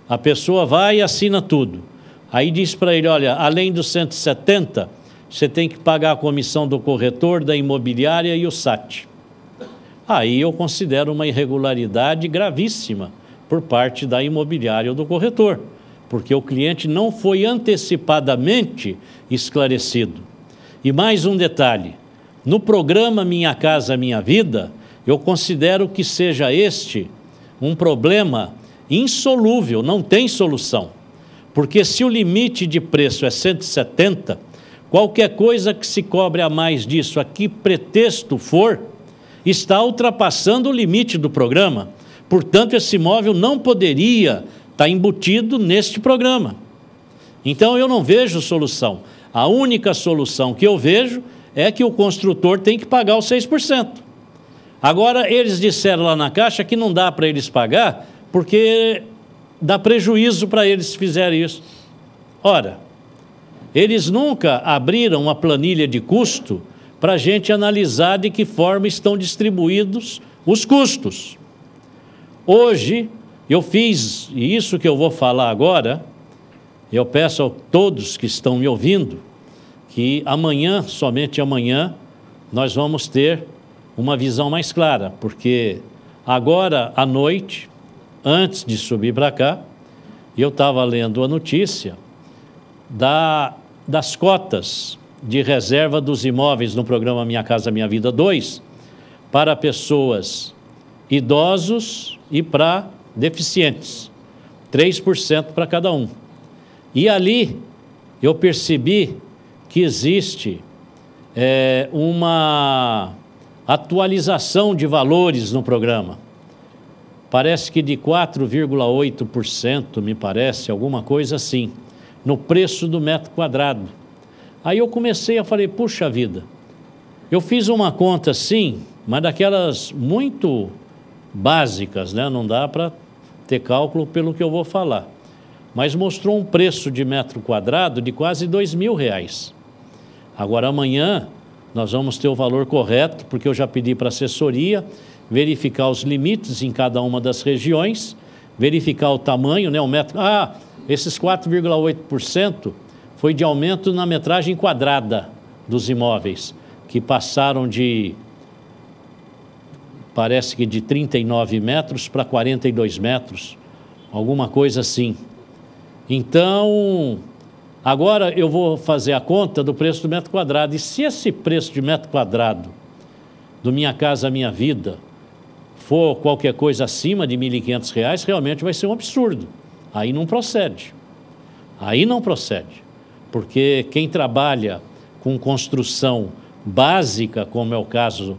A pessoa vai e assina tudo. Aí diz para ele, olha, além dos 170, você tem que pagar a comissão do corretor, da imobiliária e o SAT. Aí eu considero uma irregularidade gravíssima por parte da imobiliária ou do corretor, porque o cliente não foi antecipadamente esclarecido. E mais um detalhe, no programa Minha Casa Minha Vida, eu considero que seja este um problema insolúvel, não tem solução. Porque se o limite de preço é 170, qualquer coisa que se cobre a mais disso, a que pretexto for, está ultrapassando o limite do programa. Portanto, esse imóvel não poderia estar embutido neste programa. Então, eu não vejo solução. A única solução que eu vejo é que o construtor tem que pagar os 6%. Agora, eles disseram lá na Caixa que não dá para eles pagar, porque dá prejuízo para eles se fizerem isso. Ora, eles nunca abriram uma planilha de custo para a gente analisar de que forma estão distribuídos os custos. Hoje, eu fiz, e isso que eu vou falar agora, eu peço a todos que estão me ouvindo, que amanhã, somente amanhã, nós vamos ter uma visão mais clara, porque agora à noite, antes de subir para cá, eu estava lendo a notícia das cotas de reserva dos imóveis no programa Minha Casa Minha Vida 2 para pessoas idosos e para deficientes, 3% para cada um. E ali eu percebi que existe uma atualização de valores no programa. Parece que de 4,8%, me parece, alguma coisa assim, no preço do metro quadrado. Aí eu comecei a falar, puxa vida, eu fiz uma conta assim, mas daquelas muito básicas, né? Não dá para ter cálculo pelo que eu vou falar. Mas mostrou um preço de metro quadrado de quase R$2.000. Agora, amanhã, nós vamos ter o valor correto, porque eu já pedi para a assessoria verificar os limites em cada uma das regiões, verificar o tamanho, né, o metro... esses 4,8% foi de aumento na metragem quadrada dos imóveis, que passaram de, parece que de 39 metros para 42 metros, alguma coisa assim. Então, agora eu vou fazer a conta do preço do metro quadrado, e se esse preço de metro quadrado do Minha Casa Minha Vida for qualquer coisa acima de R$ 1.500, realmente vai ser um absurdo. Aí não procede. Aí não procede. Porque quem trabalha com construção básica, como é o caso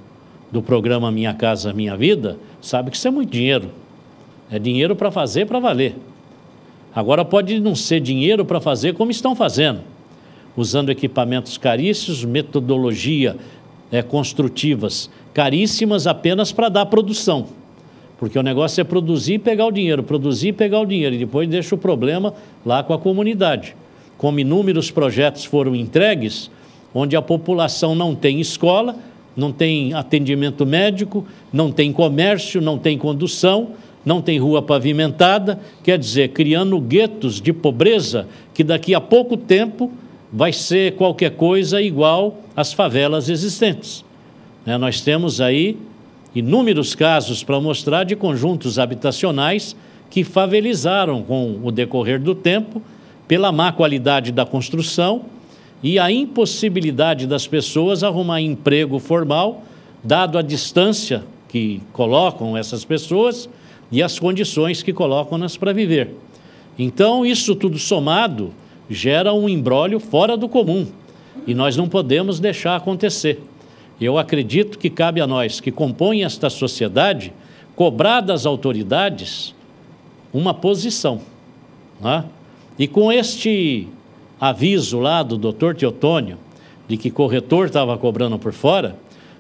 do programa Minha Casa Minha Vida, sabe que isso é muito dinheiro. É dinheiro para fazer, para valer. Agora pode não ser dinheiro para fazer como estão fazendo, usando equipamentos caríssimos, metodologia construtivas caríssimas apenas para dar produção. Porque o negócio é produzir e pegar o dinheiro, produzir e pegar o dinheiro, e depois deixa o problema lá com a comunidade. Como inúmeros projetos foram entregues, onde a população não tem escola, não tem atendimento médico, não tem comércio, não tem condução, não tem rua pavimentada, quer dizer, criando guetos de pobreza que daqui a pouco tempo vai ser qualquer coisa igual às favelas existentes. Nós temos aí inúmeros casos para mostrar de conjuntos habitacionais que favelizaram com o decorrer do tempo pela má qualidade da construção e a impossibilidade das pessoas arrumar emprego formal, dado a distância que colocam essas pessoas e as condições que colocam-nas para viver. Então, isso tudo somado gera um imbróglio fora do comum e nós não podemos deixar acontecer. Eu acredito que cabe a nós, que compõem esta sociedade, cobrar das autoridades uma posição. E com este aviso lá do doutor Teotônio, de que corretor estava cobrando por fora,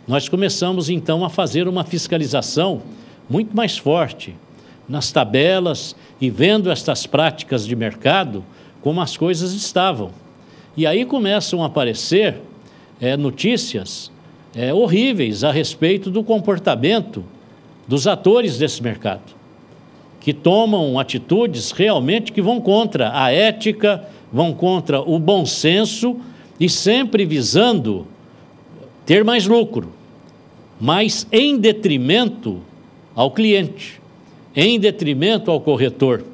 nós começamos então a fazer uma fiscalização muito mais forte nas tabelas e vendo estas práticas de mercado como as coisas estavam. E aí começam a aparecer notícias horríveis a respeito do comportamento dos atores desse mercado, que tomam atitudes realmente que vão contra a ética, vão contra o bom senso e sempre visando ter mais lucro, mas em detrimento ao cliente, em detrimento ao corretor.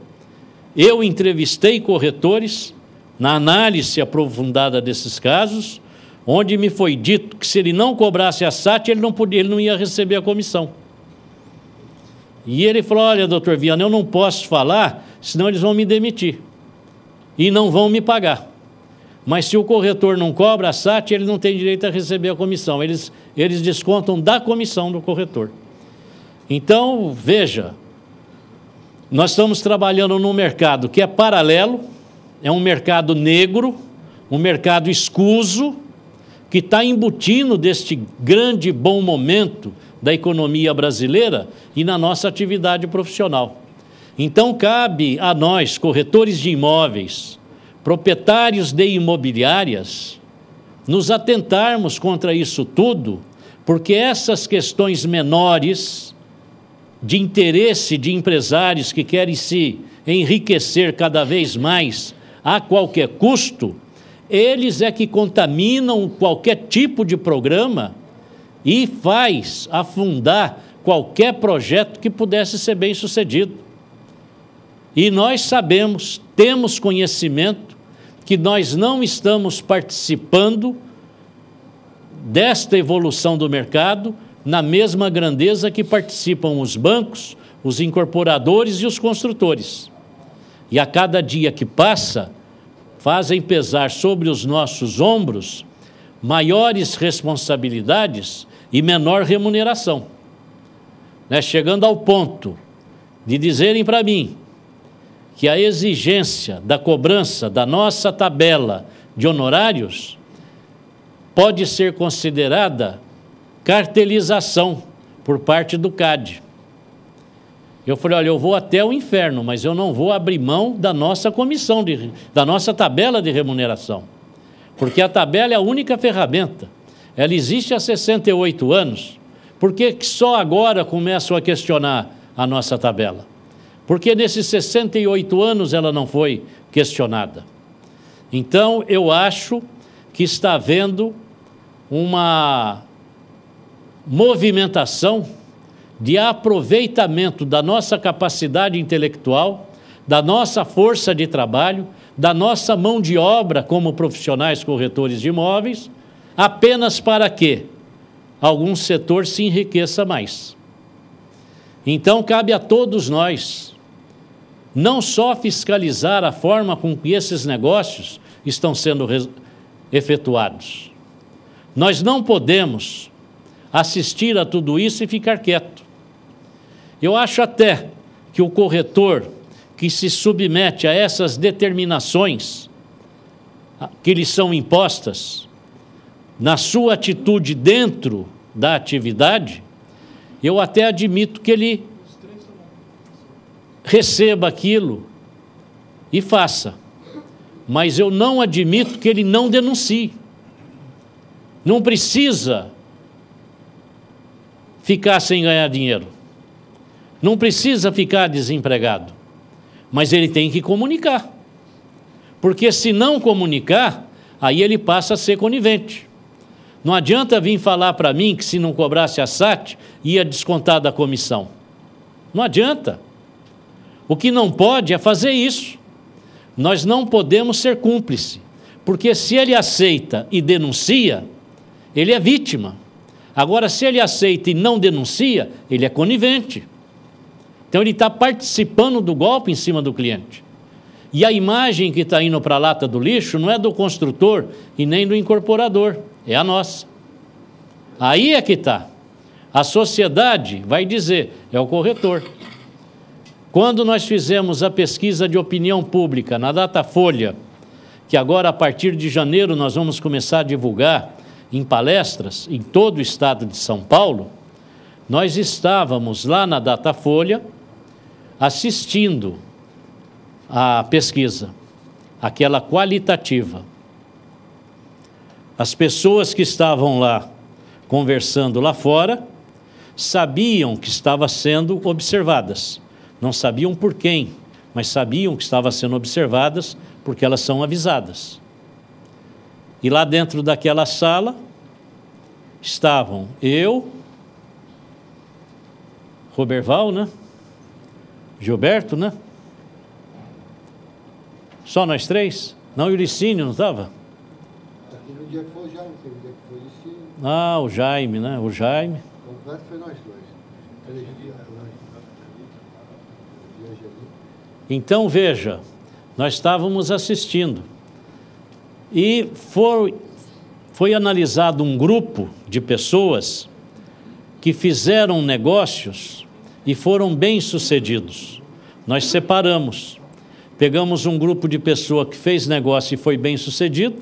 Eu entrevistei corretores na análise aprofundada desses casos, onde me foi dito que se ele não cobrasse a SAT, ele não ia receber a comissão. E ele falou: olha, doutor Viana, eu não posso falar, senão eles vão me demitir e não vão me pagar. Mas se o corretor não cobra a SAT, ele não tem direito a receber a comissão. Eles descontam da comissão do corretor. Então, veja, nós estamos trabalhando num mercado que é paralelo, é um mercado negro, um mercado escuso, que está embutindo deste grande bom momento da economia brasileira e na nossa atividade profissional. Então, cabe a nós, corretores de imóveis, proprietários de imobiliárias, nos atentarmos contra isso tudo, porque essas questões menores de interesse de empresários que querem se enriquecer cada vez mais a qualquer custo, eles é que contaminam qualquer tipo de programa e faz afundar qualquer projeto que pudesse ser bem sucedido. E nós sabemos, temos conhecimento, que nós não estamos participando desta evolução do mercado na mesma grandeza que participam os bancos, os incorporadores e os construtores. E a cada dia que passa, fazem pesar sobre os nossos ombros maiores responsabilidades e menor remuneração. Chegando ao ponto de dizerem para mim que a exigência da cobrança da nossa tabela de honorários pode ser considerada cartelização por parte do CAD. Eu falei: olha, eu vou até o inferno, mas eu não vou abrir mão da nossa comissão, da nossa tabela de remuneração. Porque a tabela é a única ferramenta. Ela existe há 68 anos. Por que só agora começam a questionar a nossa tabela? Porque nesses 68 anos ela não foi questionada. Então, eu acho que está havendo uma movimentação de aproveitamento da nossa capacidade intelectual, da nossa força de trabalho, da nossa mão de obra como profissionais corretores de imóveis, apenas para quê? algum setor se enriqueça mais. Então, cabe a todos nós não só fiscalizar a forma com que esses negócios estão sendo efetuados. Nós não podemos assistir a tudo isso e ficar quieto. Eu acho até que o corretor que se submete a essas determinações que lhe são impostas, na sua atitude dentro da atividade, eu até admito que ele receba aquilo e faça, mas eu não admito que ele não denuncie. Não precisa ficar sem ganhar dinheiro, não precisa ficar desempregado, mas ele tem que comunicar, porque se não comunicar, aí ele passa a ser conivente. Não adianta vir falar para mim que se não cobrasse a SAT, ia descontar da comissão. Não adianta. O que não pode é fazer isso. Nós não podemos ser cúmplice, porque se ele aceita e denuncia, ele é vítima. Agora, se ele aceita e não denuncia, ele é conivente. Então, ele está participando do golpe em cima do cliente. E a imagem que está indo para a lata do lixo não é do construtor e nem do incorporador, é a nossa. Aí é que está. A sociedade vai dizer, é o corretor. Quando nós fizemos a pesquisa de opinião pública na Datafolha, que agora a partir de janeiro nós vamos começar a divulgar em palestras em todo o estado de São Paulo, nós estávamos lá na Datafolha assistindo a pesquisa, aquela qualitativa. As pessoas que estavam lá conversando lá fora sabiam que estavam sendo observadas. Não sabiam por quem, mas sabiam que estavam sendo observadas porque elas são avisadas. E lá dentro daquela sala estavam eu, Roberval, né? Gilberto, né? Só nós três? Não, o Uricínio não estava? No dia que foi o Jaime, teve dia que foi o Uricínio. Ah, o Jaime, né? O Jaime. O completo foi nós dois. Então, veja, nós estávamos assistindo e foi analisado um grupo de pessoas que fizeram negócios e foram bem-sucedidos. Nós separamos. Pegamos um grupo de pessoas que fez negócio e foi bem-sucedido,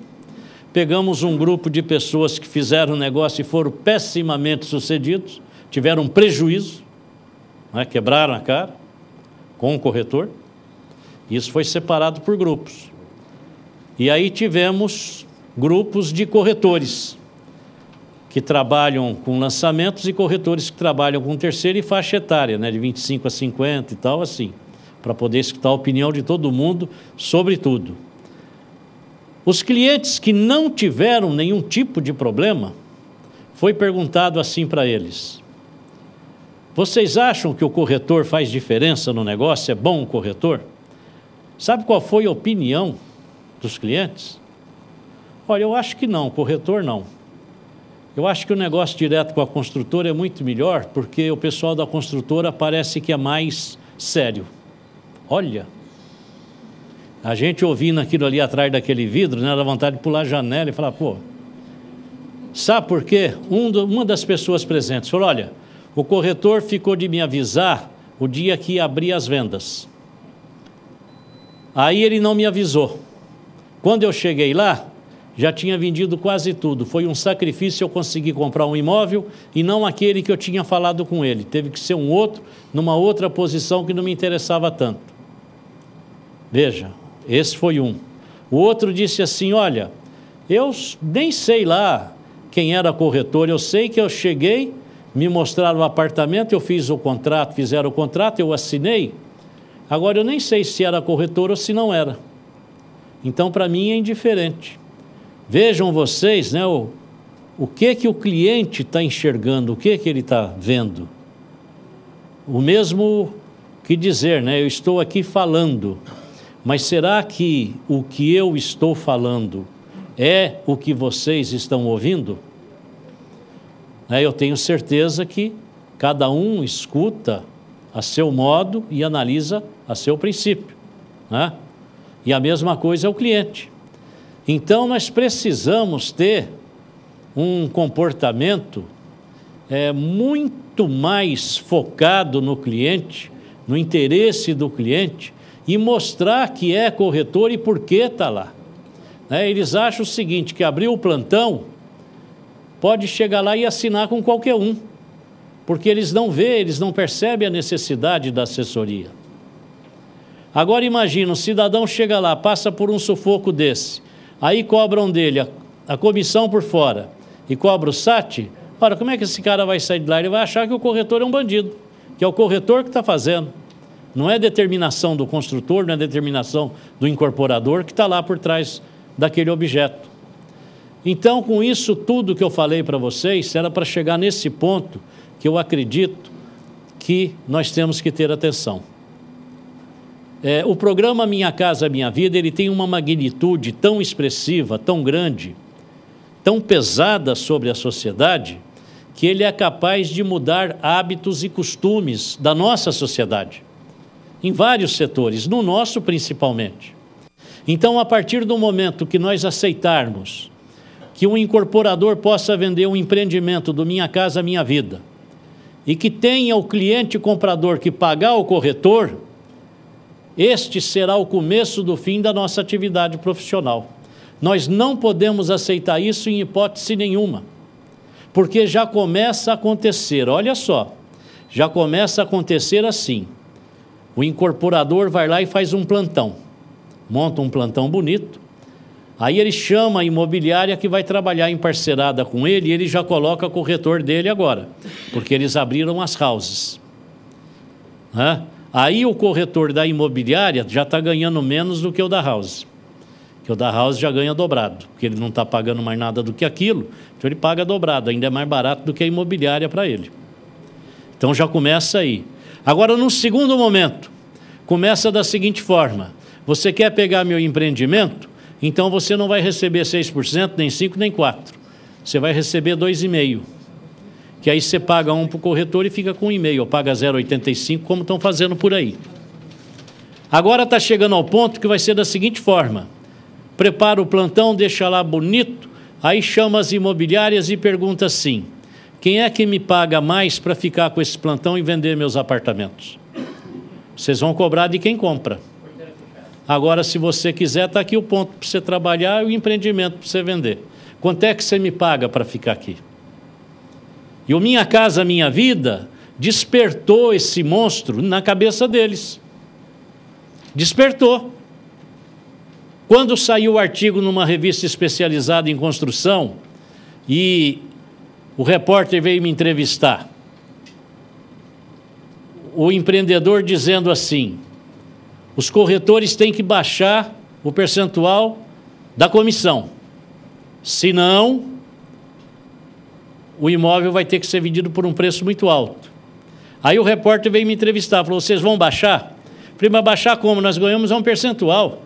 pegamos um grupo de pessoas que fizeram negócio e foram pessimamente sucedidos, tiveram prejuízo, né, quebraram a cara com o corretor. Isso foi separado por grupos. E aí tivemos grupos de corretores que trabalham com lançamentos e corretores que trabalham com terceira e faixa etária, né, de 25 a 50 e tal, assim, para poder escutar a opinião de todo mundo sobre tudo. Os clientes que não tiveram nenhum tipo de problema, foi perguntado assim para eles: vocês acham que o corretor faz diferença no negócio? É bom o corretor? Sabe qual foi a opinião dos clientes? Olha, eu acho que não, corretor não. Eu acho que o negócio direto com a construtora é muito melhor, porque o pessoal da construtora parece que é mais sério. Olha, a gente ouvindo aquilo ali atrás daquele vidro, né, dá vontade de pular a janela e falar, pô, sabe por quê? Uma das pessoas presentes falou, olha, o corretor ficou de me avisar o dia que ia abrir as vendas. Aí ele não me avisou. Quando eu cheguei lá, já tinha vendido quase tudo. Foi um sacrifício eu conseguir comprar um imóvel e não aquele que eu tinha falado com ele. Teve que ser um outro, numa outra posição que não me interessava tanto. Veja, esse foi um. O outro disse assim, olha, eu nem sei lá quem era corretor, eu sei que eu cheguei, me mostraram o apartamento, eu fiz o contrato, fizeram o contrato, eu assinei. Agora eu nem sei se era corretor ou se não era. Então, para mim, é indiferente. Vejam vocês, né, o que o cliente está enxergando, o que ele está vendo. O mesmo que dizer, né, eu estou aqui falando, mas será que o que eu estou falando é o que vocês estão ouvindo? né, eu tenho certeza que cada um escuta a seu modo e analisa a seu princípio, né? E a mesma coisa é o cliente. Então, nós precisamos ter um comportamento muito mais focado no cliente, no interesse do cliente, e mostrar que é corretor e por que está lá. Eles acham o seguinte, que abriu o plantão, pode chegar lá e assinar com qualquer um, porque eles não veem, eles não percebem a necessidade da assessoria. Agora imagina, um cidadão chega lá, passa por um sufoco desse, aí cobram dele a comissão por fora e cobra o SAT. Ora, como é que esse cara vai sair de lá? Ele vai achar que o corretor é um bandido, que é o corretor que está fazendo. Não é determinação do construtor, não é determinação do incorporador que está lá por trás daquele objeto. Então, com isso tudo que eu falei para vocês, era para chegar nesse ponto que eu acredito que nós temos que ter atenção. O programa Minha Casa Minha Vida, ele tem uma magnitude tão expressiva, tão grande, tão pesada sobre a sociedade, que ele é capaz de mudar hábitos e costumes da nossa sociedade, em vários setores, no nosso principalmente. Então, a partir do momento que nós aceitarmos que um incorporador possa vender um empreendimento do Minha Casa Minha Vida e que tenha o cliente comprador que pagar o corretor, este será o começo do fim da nossa atividade profissional. Nós não podemos aceitar isso em hipótese nenhuma, porque já começa a acontecer, olha só, já começa a acontecer assim. O incorporador vai lá e faz um plantão, monta um plantão bonito, aí ele chama a imobiliária que vai trabalhar em parcerada com ele e ele já coloca o corretor dele agora, porque eles abriram as houses. Aí o corretor da imobiliária já está ganhando menos do que o da house, que o da house já ganha dobrado, porque ele não está pagando mais nada do que aquilo, então ele paga dobrado, ainda é mais barato do que a imobiliária para ele. Então já começa aí. Agora, num segundo momento, começa da seguinte forma: você quer pegar meu empreendimento? Então você não vai receber 6%, nem 5%, nem 4%. Você vai receber 2,5%. Que aí você paga 1 para o corretor e fica com 1,5%, ou paga 0,85%, como estão fazendo por aí. Agora está chegando ao ponto que vai ser da seguinte forma: prepara o plantão, deixa lá bonito, aí chama as imobiliárias e pergunta assim: quem é que me paga mais para ficar com esse plantão e vender meus apartamentos? Vocês vão cobrar de quem compra. Agora, se você quiser, está aqui o ponto para você trabalhar e o empreendimento para você vender. Quanto é que você me paga para ficar aqui? E o Minha Casa Minha Vida despertou esse monstro na cabeça deles. Despertou. Quando saiu o artigo numa revista especializada em construção e o repórter veio me entrevistar, o empreendedor dizendo assim: os corretores têm que baixar o percentual da comissão, senão o imóvel vai ter que ser vendido por um preço muito alto. Aí o repórter veio me entrevistar, falou: vocês vão baixar? Falei: mas baixar como? Nós ganhamos um percentual.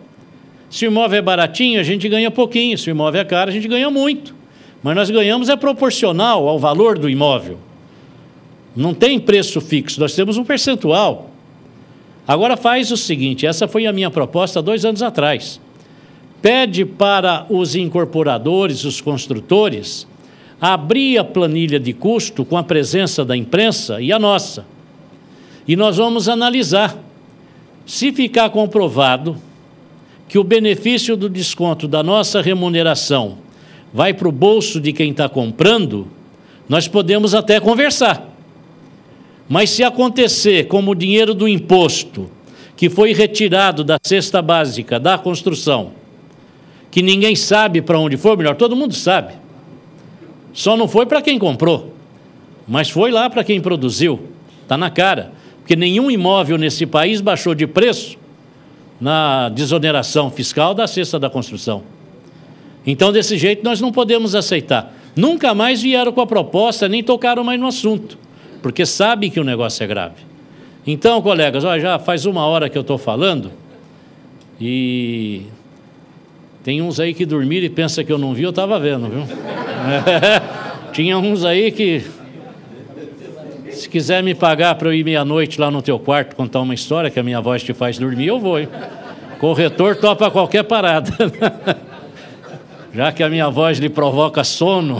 Se o imóvel é baratinho, a gente ganha pouquinho. Se o imóvel é caro, a gente ganha muito. Mas nós ganhamos é proporcional ao valor do imóvel. Não tem preço fixo, nós temos um percentual. Agora faz o seguinte, essa foi a minha proposta 2 anos atrás. Pede para os incorporadores, os construtores, abrir a planilha de custo com a presença da imprensa e a nossa. E nós vamos analisar. Se ficar comprovado que o benefício do desconto da nossa remuneração vai para o bolso de quem está comprando, nós podemos até conversar. Mas se acontecer como o dinheiro do imposto, que foi retirado da cesta básica da construção, que ninguém sabe para onde foi, melhor, todo mundo sabe. Só não foi para quem comprou, mas foi lá para quem produziu. Está na cara. Porque nenhum imóvel nesse país baixou de preço na desoneração fiscal da cesta da construção. Então, desse jeito, nós não podemos aceitar. Nunca mais vieram com a proposta, nem tocaram mais no assunto, porque sabem que o negócio é grave. Então, colegas, ó, já faz 1 hora que eu estou falando e tem uns aí que dormiram e pensam que eu não vi, eu estava vendo, viu? Tinha uns aí que, se quiser me pagar para eu ir meia-noite lá no teu quarto contar uma história que a minha voz te faz dormir, eu vou, hein? Corretor topa qualquer parada. Já que a minha voz lhe provoca sono.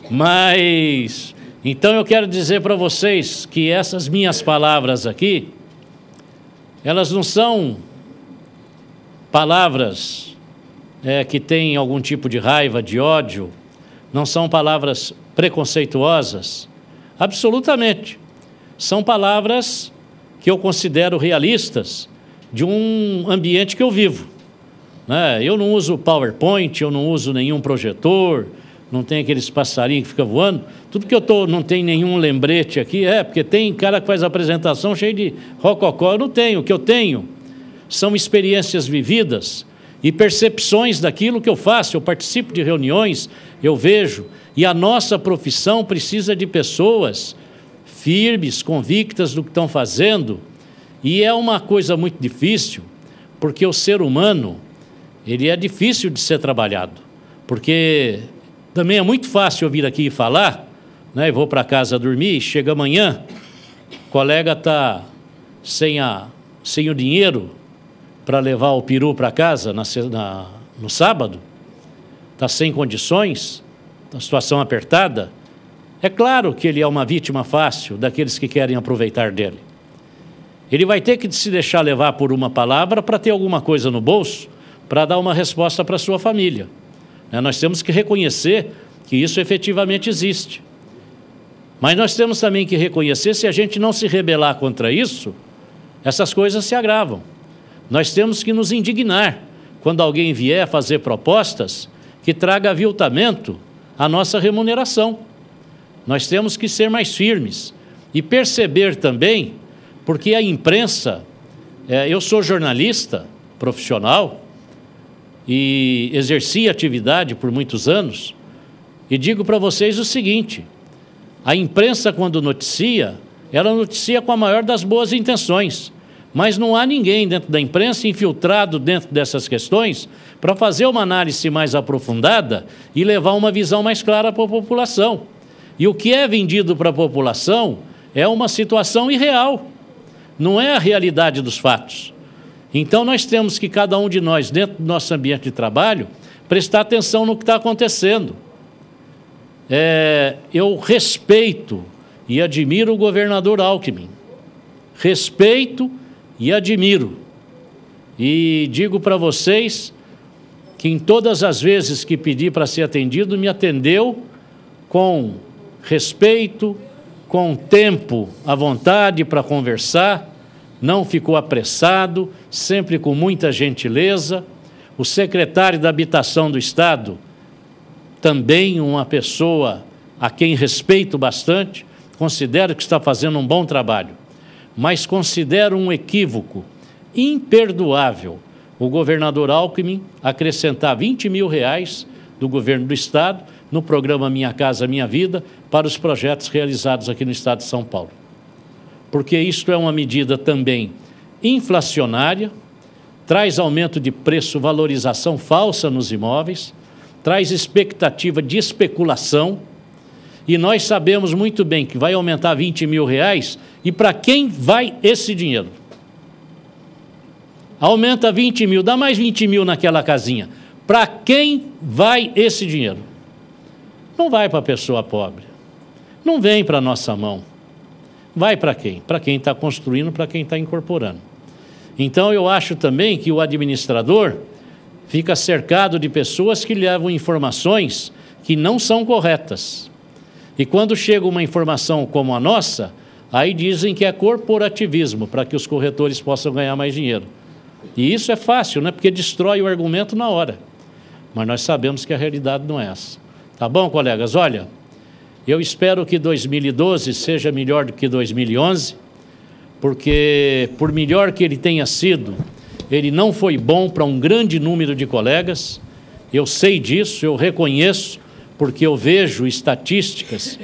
Mas, então eu quero dizer para vocês que essas minhas palavras aqui, elas não são palavras que têm algum tipo de raiva, de ódio, não são palavras preconceituosas, absolutamente. São palavras que eu considero realistas de um ambiente que eu vivo. Né? Eu não uso PowerPoint, eu não uso nenhum projetor, não tem aqueles passarinhos que ficam voando. Tudo que eu não tem nenhum lembrete aqui, porque tem cara que faz apresentação cheio de rococó. Eu não tenho. O que eu tenho são experiências vividas e percepções daquilo que eu faço. Eu participo de reuniões, eu vejo, e a nossa profissão precisa de pessoas firmes, convictas do que estão fazendo, e é uma coisa muito difícil, porque o ser humano, ele é difícil de ser trabalhado, porque também é muito fácil eu vir aqui e falar, né, e vou para casa dormir, chega amanhã, o colega está sem o dinheiro para levar o peru para casa no sábado, está sem condições, a situação apertada. É claro que ele é uma vítima fácil daqueles que querem aproveitar dele. Ele vai ter que se deixar levar por uma palavra para ter alguma coisa no bolso, para dar uma resposta para a sua família. Nós temos que reconhecer que isso efetivamente existe. Mas nós temos também que reconhecer, se a gente não se rebelar contra isso, essas coisas se agravam. Nós temos que nos indignar quando alguém vier fazer propostas que traga aviltamento à nossa remuneração. Nós temos que ser mais firmes e perceber também, porque a imprensa, eu sou jornalista profissional e exerci atividade por muitos anos, e digo para vocês o seguinte: a imprensa, quando noticia, ela noticia com a maior das boas intenções, mas não há ninguém dentro da imprensa infiltrado dentro dessas questões para fazer uma análise mais aprofundada e levar uma visão mais clara para a população. E o que é vendido para a população é uma situação irreal, não é a realidade dos fatos. Então nós temos que, cada um de nós, dentro do nosso ambiente de trabalho, prestar atenção no que está acontecendo. Eu respeito e admiro o governador Alckmin, respeito e admiro, e digo para vocês que em todas as vezes que pedi para ser atendido, me atendeu com respeito, com tempo à vontade para conversar, não ficou apressado, sempre com muita gentileza. O secretário da Habitação do Estado, também uma pessoa a quem respeito bastante, considero que está fazendo um bom trabalho, mas considero um equívoco imperdoável o governador Alckmin acrescentar R$20 mil do governo do Estado no programa Minha Casa Minha Vida para os projetos realizados aqui no Estado de São Paulo. Porque isto é uma medida também inflacionária, traz aumento de preço, valorização falsa nos imóveis, traz expectativa de especulação, e nós sabemos muito bem que vai aumentar R$20 mil, e para quem vai esse dinheiro? Aumenta 20 mil, dá mais 20 mil naquela casinha. Para quem vai esse dinheiro? Não vai para a pessoa pobre, não vem para a nossa mão. Vai para quem? Para quem está construindo, para quem está incorporando. Então eu acho também que o administrador fica cercado de pessoas que levam informações que não são corretas. E quando chega uma informação como a nossa, aí dizem que é corporativismo, para que os corretores possam ganhar mais dinheiro. E isso é fácil, né? Porque destrói o argumento na hora. Mas nós sabemos que a realidade não é essa. Tá bom, colegas? Olha, eu espero que 2012 seja melhor do que 2011, porque, por melhor que ele tenha sido, ele não foi bom para um grande número de colegas. Eu sei disso, eu reconheço, porque eu vejo estatísticas,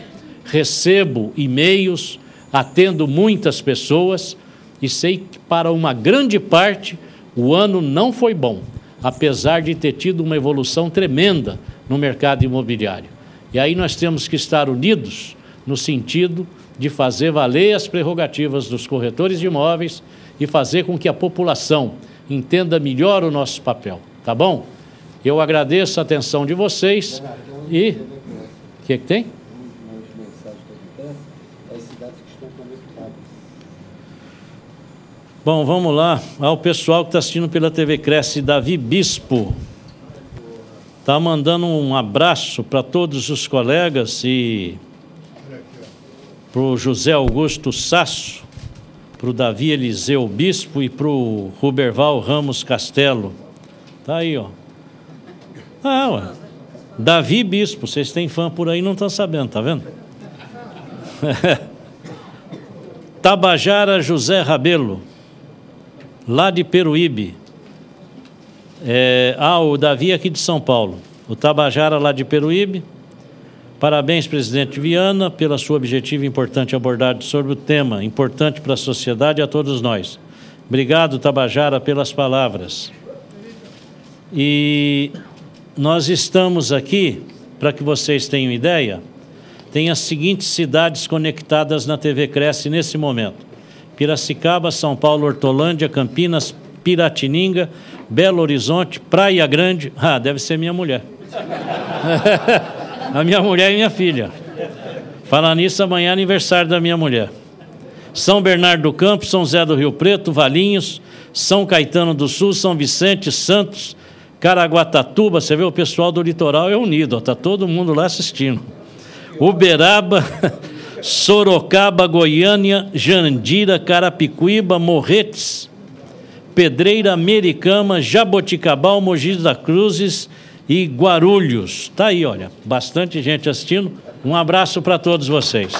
recebo e-mails, atendo muitas pessoas e sei que para uma grande parte o ano não foi bom, apesar de ter tido uma evolução tremenda no mercado imobiliário. E aí nós temos que estar unidos no sentido de fazer valer as prerrogativas dos corretores de imóveis e fazer com que a população entenda melhor o nosso papel, tá bom? Eu agradeço a atenção de vocês e... O que tem? Bom, vamos lá ao pessoal que está assistindo pela TV Cresce. Davi Bispo está mandando um abraço para todos os colegas e para o José Augusto Sasso, para o Davi Eliseu Bispo e para o Ruberval Ramos Castelo. Tá aí, ó. Ah, ué. Davi Bispo, vocês têm fã por aí, não estão sabendo, tá vendo? Tabajara José Rabelo, lá de Peruíbe. O Davi aqui de São Paulo. O Tabajara lá de Peruíbe. Parabéns, presidente Viana, pela sua objetiva e importante abordagem sobre o tema, importante para a sociedade e a todos nós. Obrigado, Tabajara, pelas palavras. E nós estamos aqui, para que vocês tenham ideia, tem as seguintes cidades conectadas na TV Cresce nesse momento: Piracicaba, São Paulo, Hortolândia, Campinas, Piratininga, Belo Horizonte, Praia Grande. Ah, deve ser minha mulher. A minha mulher e minha filha. Falar nisso, amanhã é aniversário da minha mulher. São Bernardo do Campo, São José do Rio Preto, Valinhos, São Caetano do Sul, São Vicente, Santos, Caraguatatuba. Você vê, o pessoal do litoral é unido, está todo mundo lá assistindo. Uberaba, Sorocaba, Goiânia, Jandira, Carapicuíba, Morretes, Pedreira, Americana, Jaboticabal, Mogi das Cruzes e Guarulhos. Está aí, olha, bastante gente assistindo. Um abraço para todos vocês.